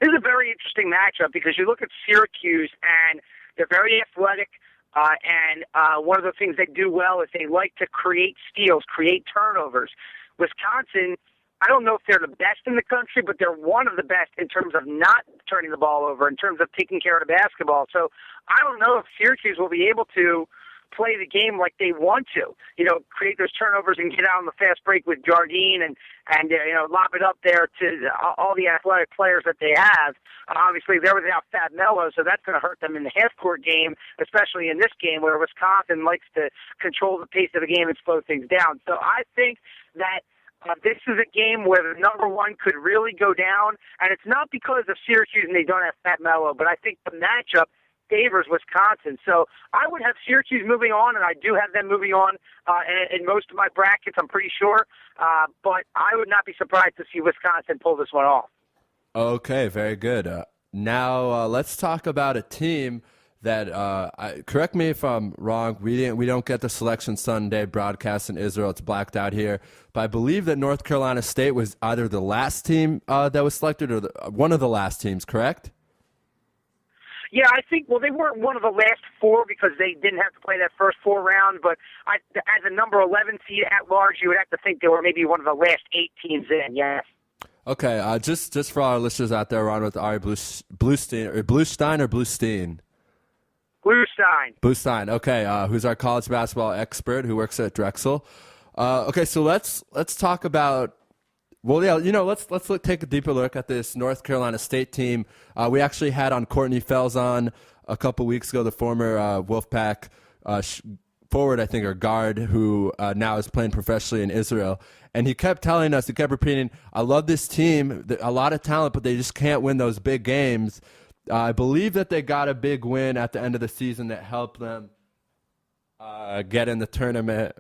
This is a very interesting matchup because you look at Syracuse and they're very athletic, and one of the things they do well is they like to create steals, create turnovers. Wisconsin, I don't know if they're the best in the country, but they're one of the best in terms of not turning the ball over, in terms of taking care of the basketball. So I don't know if Syracuse will be able to play the game like they want to, create those turnovers and get out on the fast break with Jardine and lob it up there to all the athletic players that they have. Obviously, they're without Fat Mello, so that's going to hurt them in the half-court game, especially in this game where Wisconsin likes to control the pace of the game and slow things down. So I think that this is a game where the number 1 could really go down, and it's not because of Syracuse and they don't have Fat Mello, but I think the matchup favors Wisconsin. So I would have Syracuse moving on, and I do have them moving on in most of my brackets, I'm pretty sure. But I would not be surprised to see Wisconsin pull this one off. Okay, very good. Now let's talk about a team that, correct me if I'm wrong, we don't get the Selection Sunday broadcast in Israel. It's blacked out here. But I believe that North Carolina State was either the last team that was selected or one of the last teams, correct? Yeah, I think, they weren't one of the last 4 because they didn't have to play that first 4 rounds, but as a number 11 seed at large, you would have to think they were maybe one of the last 8 teams in, yes. Okay, just for our listeners out there, we're on with Ari Bluestein, or Bluestein or Bluestein? Bluestein, okay, who's our college basketball expert who works at Drexel. Okay, so let's talk about, let's take a deeper look at this North Carolina State team. We actually had on Courtney Fells on a couple weeks ago, the former Wolfpack forward, I think, or guard, who now is playing professionally in Israel. And he kept telling us, he kept repeating, I love this team, a lot of talent, but they just can't win those big games. I believe that they got a big win at the end of the season that helped them get in the tournament.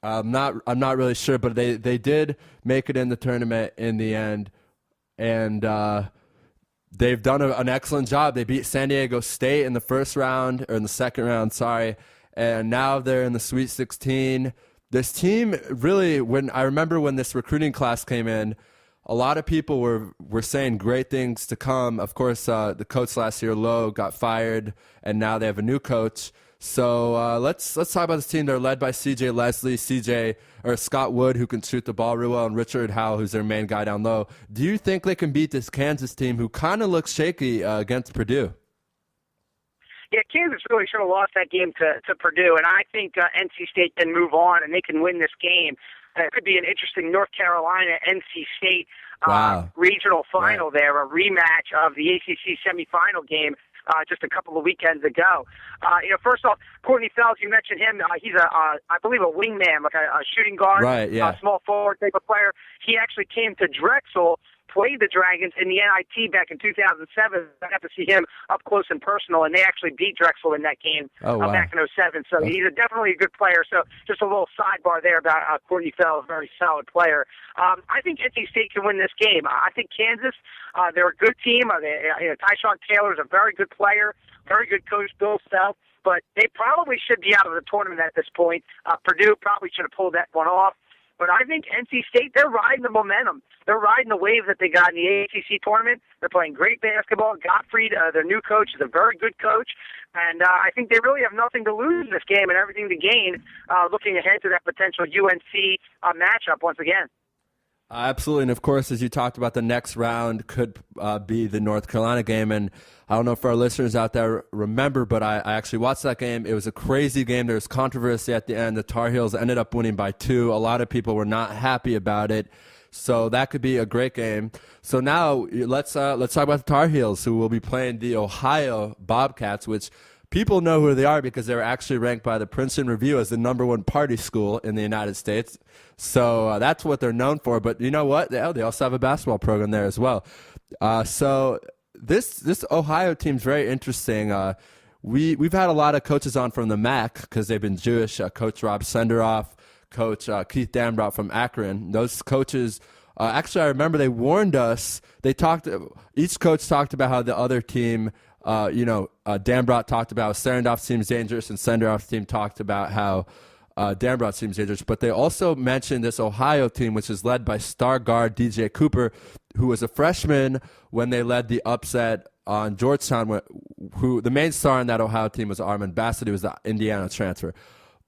I'm not really sure, but they did make it in the tournament in the end, and they've done an excellent job. They beat San Diego State in the first round, or in the second round, sorry, and now they're in the Sweet 16. This team really, I remember when this recruiting class came in, a lot of people were saying great things to come. Of course, the coach last year, Lowe, got fired, and now they have a new coach. So let's talk about this team. They're led by C.J. Leslie, Scott Wood, who can shoot the ball real well, and Richard Howell, who's their main guy down low. Do you think they can beat this Kansas team, who kind of looks shaky against Purdue? Yeah, Kansas really should have lost that game to Purdue, and I think NC State can move on and they can win this game. It could be an interesting North Carolina-NC State regional final there, a rematch of the ACC semifinal game just a couple of weekends ago. First off, Courtney Fells, you mentioned him. He's I believe, a wingman, like a shooting guard, right? Yeah, small forward type of player. He actually came to Drexel, played the Dragons in the NIT back in 2007. I got to see him up close and personal, and they actually beat Drexel in that game back in 2007. So he's definitely a good player. So just a little sidebar there about Courtney Fells, very solid player. I think NC State can win this game. I think Kansas, they're a good team. Tyshawn Taylor's a very good player, very good coach, Bill Self. But they probably should be out of the tournament at this point. Purdue probably should have pulled that one off. But I think NC State, they're riding the momentum. They're riding the wave that they got in the ACC tournament. They're playing great basketball. Gottfried, their new coach, is a very good coach. And I think they really have nothing to lose in this game and everything to gain looking ahead to that potential UNC matchup once again. Absolutely. And, of course, as you talked about, the next round could be the North Carolina game. And I don't know if our listeners out there remember, but I actually watched that game. It was a crazy game. There was controversy at the end. The Tar Heels ended up winning by 2. A lot of people were not happy about it. So that could be a great game. So now let's talk about the Tar Heels, who will be playing the Ohio Bobcats, which people know who they are because they were actually ranked by the Princeton Review as the #1 party school in the United States. So that's what they're known for. But you know what? They also have a basketball program there as well. So this Ohio team's very interesting. We've had a lot of coaches on from the MAC because they've been Jewish. Coach Rob Senderoff, Coach Keith Dambrot from Akron. Those coaches, actually, I remember they warned us. Each coach talked about how the other team, Dambrot talked about Senderoff's team is dangerous, and Senderoff's team talked about how Dambrot seems dangerous. But they also mentioned this Ohio team, which is led by star guard DJ Cooper, who was a freshman when they led the upset on Georgetown, who the main star in that Ohio team was Armand Bassett, who was the Indiana transfer.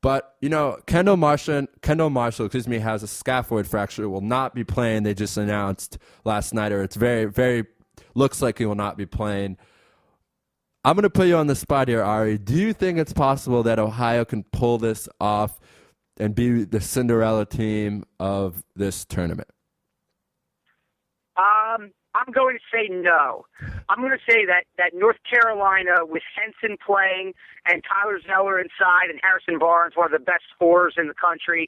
But, Kendall Marshall, has a scaphoid fracture, will not be playing. They just announced last night, or it's very, very, looks like he will not be playing. I'm going to put you on the spot here, Ari. Do you think it's possible that Ohio can pull this off and be the Cinderella team of this tournament? I'm going to say no. I'm going to say that North Carolina, with Henson playing and Tyler Zeller inside and Harrison Barnes, one of the best scorers in the country,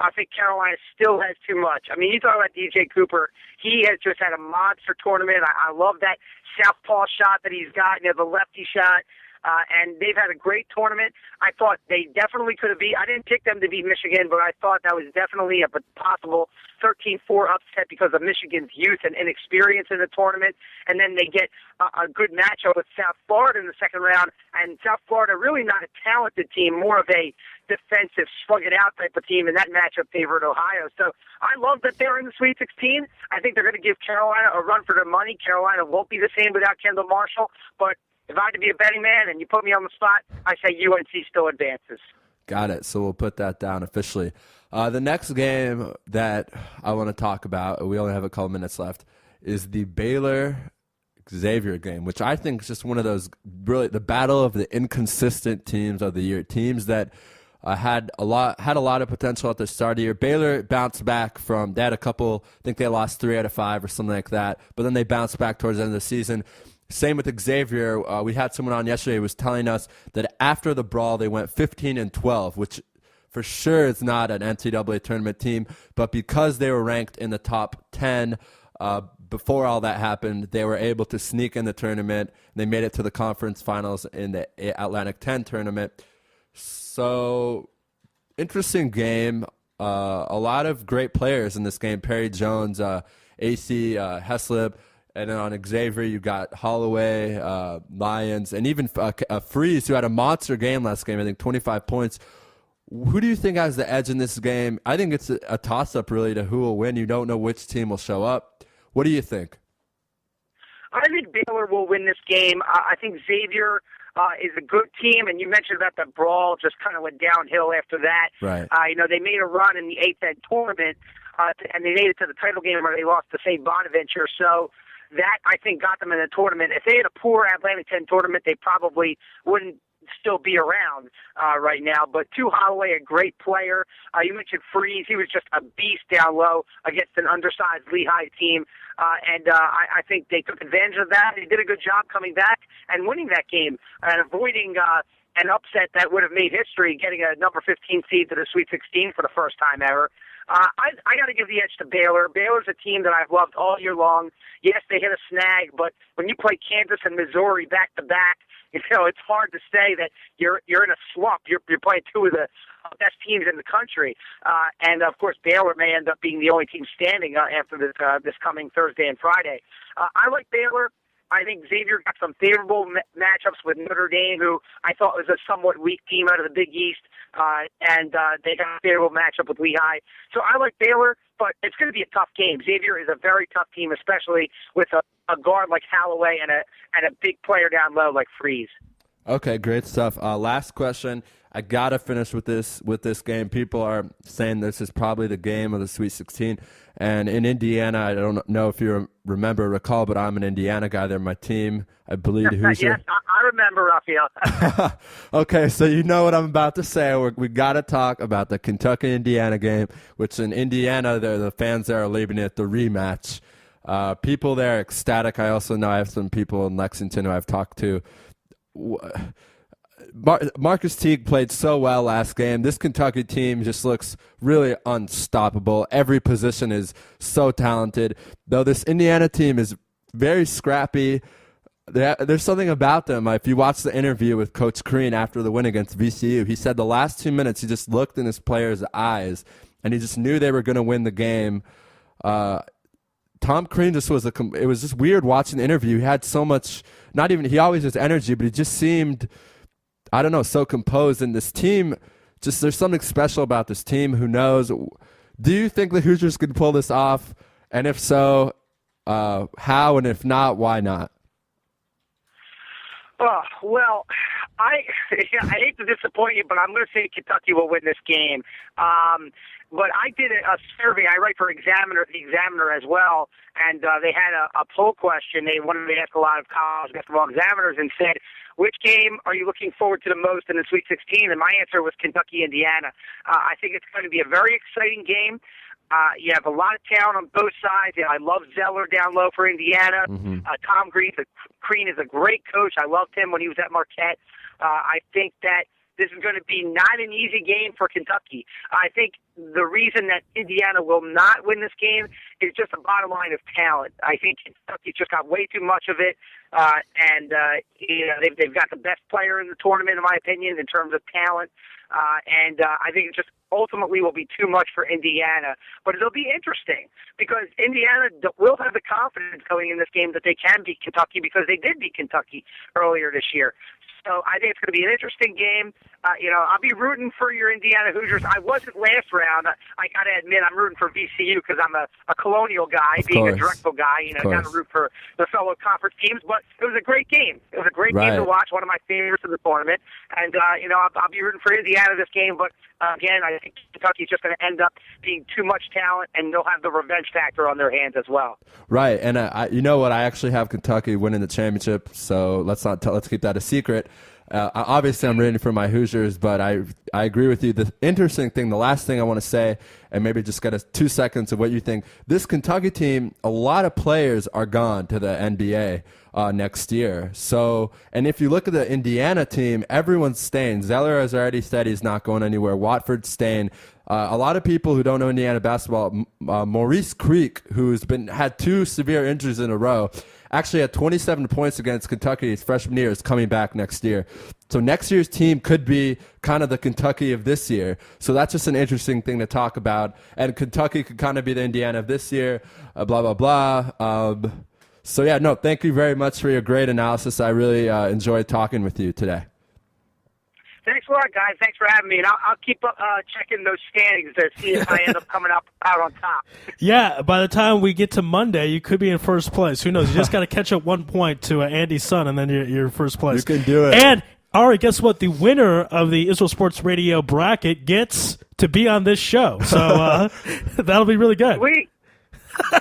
I think Carolina still has too much. I mean, you talk about DJ Cooper. He has just had a monster tournament. I love that southpaw shot that he's got, the lefty shot. And they've had a great tournament. I thought they definitely could have beat. I didn't pick them to beat Michigan, but I thought that was definitely a possible 13-4 upset because of Michigan's youth and inexperience in the tournament. And then they get a good matchup with South Florida in the second round. And South Florida really not a talented team, more of a defensive, slug-it-out type of team, and that matchup favored Ohio. So I love that they're in the Sweet 16. I think they're going to give Carolina a run for their money. Carolina won't be the same without Kendall Marshall, but if I had to be a betting man and you put me on the spot, I say UNC still advances. Got it. So we'll put that down officially. The next game that I want to talk about, we only have a couple minutes left, is the Baylor-Xavier game, which I think is just one of those, really, the battle of the inconsistent teams of the year, teams that had a lot of potential at the start of the year. Baylor bounced back they had a couple, I think they lost 3 out of 5 or something like that, but then they bounced back towards the end of the season. Same with Xavier. We had someone on yesterday who was telling us that after the brawl, they went 15-12, which for sure is not an NCAA tournament team. But because they were ranked in the top 10 before all that happened, they were able to sneak in the tournament. They made it to the conference finals in the Atlantic 10 tournament. So, interesting game. A lot of great players in this game. Perry Jones, AC Heslip. And then on Xavier, you got Holloway, Lyons, and even Freeze, who had a monster game last game, I think 25 points. Who do you think has the edge in this game? I think it's a toss-up, really, to who will win. You don't know which team will show up. What do you think? I think Baylor will win this game. I think Xavier is a good team, and you mentioned about the brawl just kind of went downhill after that. Right. They made a run in the A-10 tournament, and they made it to the title game where they lost to St. Bonaventure. So that, I think, got them in the tournament. If they had a poor Atlantic 10 tournament, they probably wouldn't still be around right now. But Holloway, a great player. You mentioned Freeze. He was just a beast down low against an undersized Lehigh team. I think they took advantage of that. They did a good job coming back and winning that game and avoiding an upset that would have made history, getting a number 15 seed to the Sweet 16 for the first time ever. I got to give the edge to Baylor. Baylor's a team that I've loved all year long. Yes, they hit a snag, but when you play Kansas and Missouri back to back, it's hard to say that you're in a slump. You're playing two of the best teams in the country, and of course Baylor may end up being the only team standing after this coming Thursday and Friday. I like Baylor. I think Xavier got some favorable matchups with Notre Dame, who I thought was a somewhat weak team out of the Big East, and they got a favorable matchup with Lehigh. So I like Baylor, but it's going to be a tough game. Xavier is a very tough team, especially with a guard like Holloway and a big player down low like Freeze. Okay, great stuff. Last question. I gotta finish with this game. People are saying this is probably the game of the Sweet 16. And in Indiana, I don't know if you recall, but I'm an Indiana guy. They're my team. I believe Hoosier. Yes, I remember, Raphael. Okay, so you know what I'm about to say. We got to talk about the Kentucky-Indiana game, which in Indiana, the fans there are labeling it the rematch. People there are ecstatic. I also know I have some people in Lexington who I've talked to. Marcus Teague played so well last game. This Kentucky team just looks really unstoppable. Every position is so talented. Though this Indiana team is very scrappy, there's something about them. If you watch the interview with Coach Crean after the win against VCU, he said the last 2 minutes he just looked in his players' eyes and he just knew they were going to win the game. Tom Crean it was just weird watching the interview. He had so much, he always has energy, but he just seemed, I don't know, so composed. And this team, there's something special about this team. Who knows? Do you think the Hoosiers could pull this off? And if so, how? And if not, why not? Well, I hate to disappoint you, but I'm going to say Kentucky will win this game. But I did a survey. I write for the Examiner as well, and they had a poll question. They wanted to ask a lot of college basketball examiners and said, which game are you looking forward to the most in the Sweet 16? And my answer was Kentucky-Indiana. I think it's going to be a very exciting game. You have a lot of talent on both sides. I love Zeller down low for Indiana. Tom Crean is a great coach. I loved him when he was at Marquette. I think that this is going to be not an easy game for Kentucky. I think the reason that Indiana will not win this game is just the bottom line of talent. I think Kentucky just got way too much of it, and they've got the best player in the tournament, in my opinion, in terms of talent. And I think it just ultimately will be too much for Indiana. But it'll be interesting because Indiana will have the confidence going in this game that they can beat Kentucky because they did beat Kentucky earlier this year. So I think it's going to be an interesting game. I'll be rooting for your Indiana Hoosiers. I wasn't last round. I got to admit, I'm rooting for VCU because I'm a Colonial guy, being a Drexel guy. Got to root for the fellow conference teams. But it was a great game. It was a great game to watch. One of my favorites of the tournament. And I'll be rooting for Indiana this game. But again, I think Kentucky's just going to end up being too much talent, and they'll have the revenge factor on their hands as well. Right. And you know what? I actually have Kentucky winning the championship. So let's keep that a secret. Obviously, I'm rooting for my Hoosiers, but I agree with you. The interesting thing, the last thing I want to say, and maybe just get us 2 seconds of what you think. This Kentucky team, a lot of players are gone to the NBA next year. So, and if you look at the Indiana team, everyone's staying. Zeller has already said he's not going anywhere. Watford's staying. A lot of people who don't know Indiana basketball, Maurice Creek, who's had 2 severe injuries in a row, actually had 27 points against Kentucky his freshman year, is coming back next year. So next year's team could be kind of the Kentucky of this year. So that's just an interesting thing to talk about. And Kentucky could kind of be the Indiana of this year, blah, blah, blah. Thank you very much for your great analysis. I really enjoyed talking with you today. Thanks a lot, guys. Thanks for having me. And I'll keep checking those standings to see if I end up coming out on top. Yeah, by the time we get to Monday, you could be in first place. Who knows? You just got to catch up 1 point to Andy's son, and then you're first place. You can do it. And, Ari, guess what? The winner of the Israel Sports Radio bracket gets to be on this show. So that'll be really good. Sweet.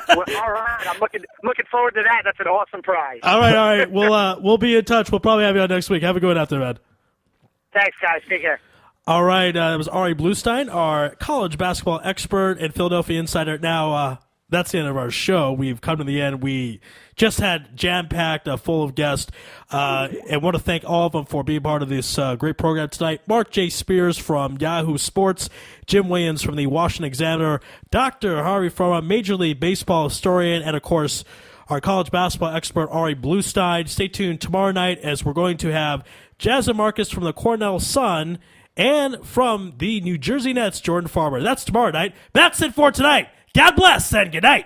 Well, all right. I'm looking forward to that. That's an awesome prize. All right. We'll be in touch. We'll probably have you on next week. Have a good one out there, man. Thanks, guys. Take care. All right. It was Ari Bluestein, our college basketball expert and Philadelphia insider. Now, that's the end of our show. We've come to the end. We just had jam-packed, full of guests, and want to thank all of them for being part of this great program tonight. Mark J. Spears from Yahoo Sports, Jim Williams from the Washington Examiner, Dr. Harvey Farah, Major League Baseball historian, and, of course, our college basketball expert, Ari Bluestein. Stay tuned tomorrow night as we're going to have Jazza Marcus from the Cornell Sun and from the New Jersey Nets, Jordan Farmer. That's tomorrow night. That's it for tonight. God bless and good night.